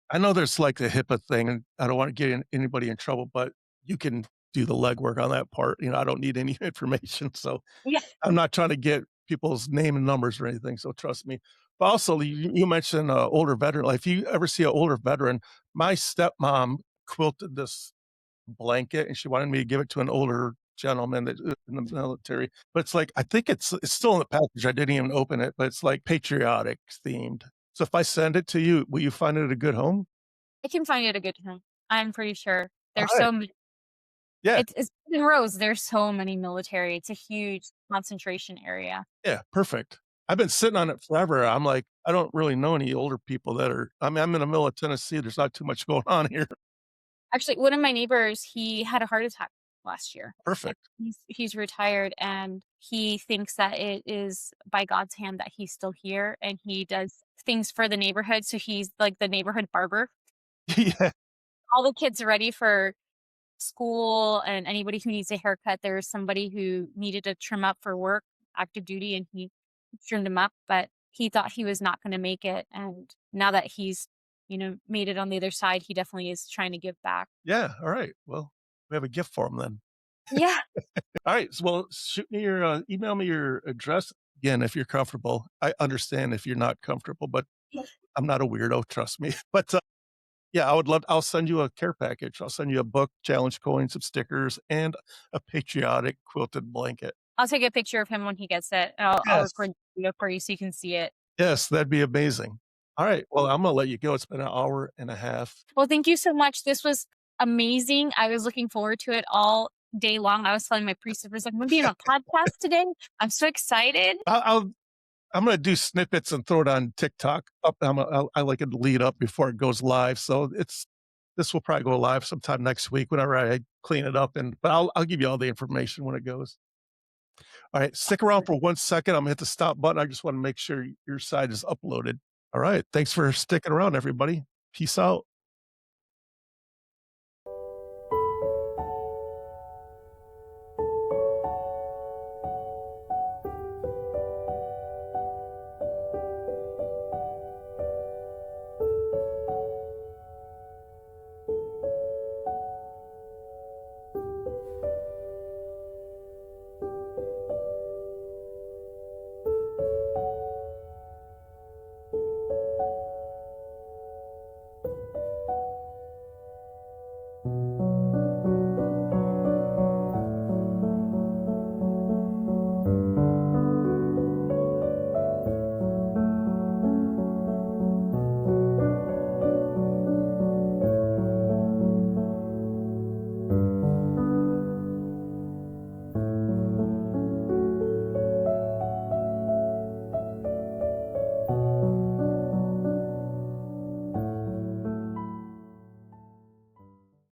I know there's like the HIPAA thing, and I don't want to get anybody in trouble, but you can do the legwork on that part. I don't need any information. So Yeah. I'm not trying to get people's name and numbers or anything. So trust me. But also, you mentioned older veteran. Like, if you ever see an older veteran, my stepmom quilted this blanket and she wanted me to give it to an older gentleman that in the military. But it's like, I think it's still in the package. I didn't even open it, but it's like patriotic themed. So if I send it to you, will you find it a good home? I can find it a good time. I'm pretty sure. All There's right. so many. Yeah. It's in rows. There's so many military. It's a huge concentration area. Yeah. Perfect. I've been sitting on it forever. I'm like, I don't really know any older people that are, I mean, I'm in the middle of Tennessee. There's not too much going on here. Actually, one of my neighbors, he had a heart attack last year. And Perfect. he's retired, and he thinks that it is by God's hand that he's still here, and he does things for the neighborhood. So he's like the neighborhood barber. Yeah. All the kids are ready for school, and anybody who needs a haircut, there's somebody who needed to trim up for work, active duty, and he trimmed him up, but he thought he was not going to make it. And now that he's, made it on the other side, he definitely is trying to give back. Yeah. All right. Well, we have a gift for them then. Yeah. All right. Well, shoot me email me your address again if you're comfortable. I understand if you're not comfortable, but I'm not a weirdo, trust me. But Yeah, I'll send you a care package. I'll send you a book, challenge coins, some stickers, and a patriotic quilted blanket. I'll take a picture of him when he gets it. I'll Yes. record the video for you so you can see it. Yes, that'd be amazing. All right. Well, I'm gonna let you go. It's been an hour and a half. Well, thank you so much. This was amazing. I was looking forward to it all day long. I was telling my priest, I was like, I'm gonna be on a podcast today. I'm so excited. I'll I'm gonna do snippets and throw it on TikTok. I like it to lead up before it goes live. So this will probably go live sometime next week whenever I clean it up. But I'll give you all the information when it goes. All right, stick around for 1 second. I'm gonna hit the stop button. I just want to make sure your side is uploaded. All right. Thanks for sticking around, everybody. Peace out.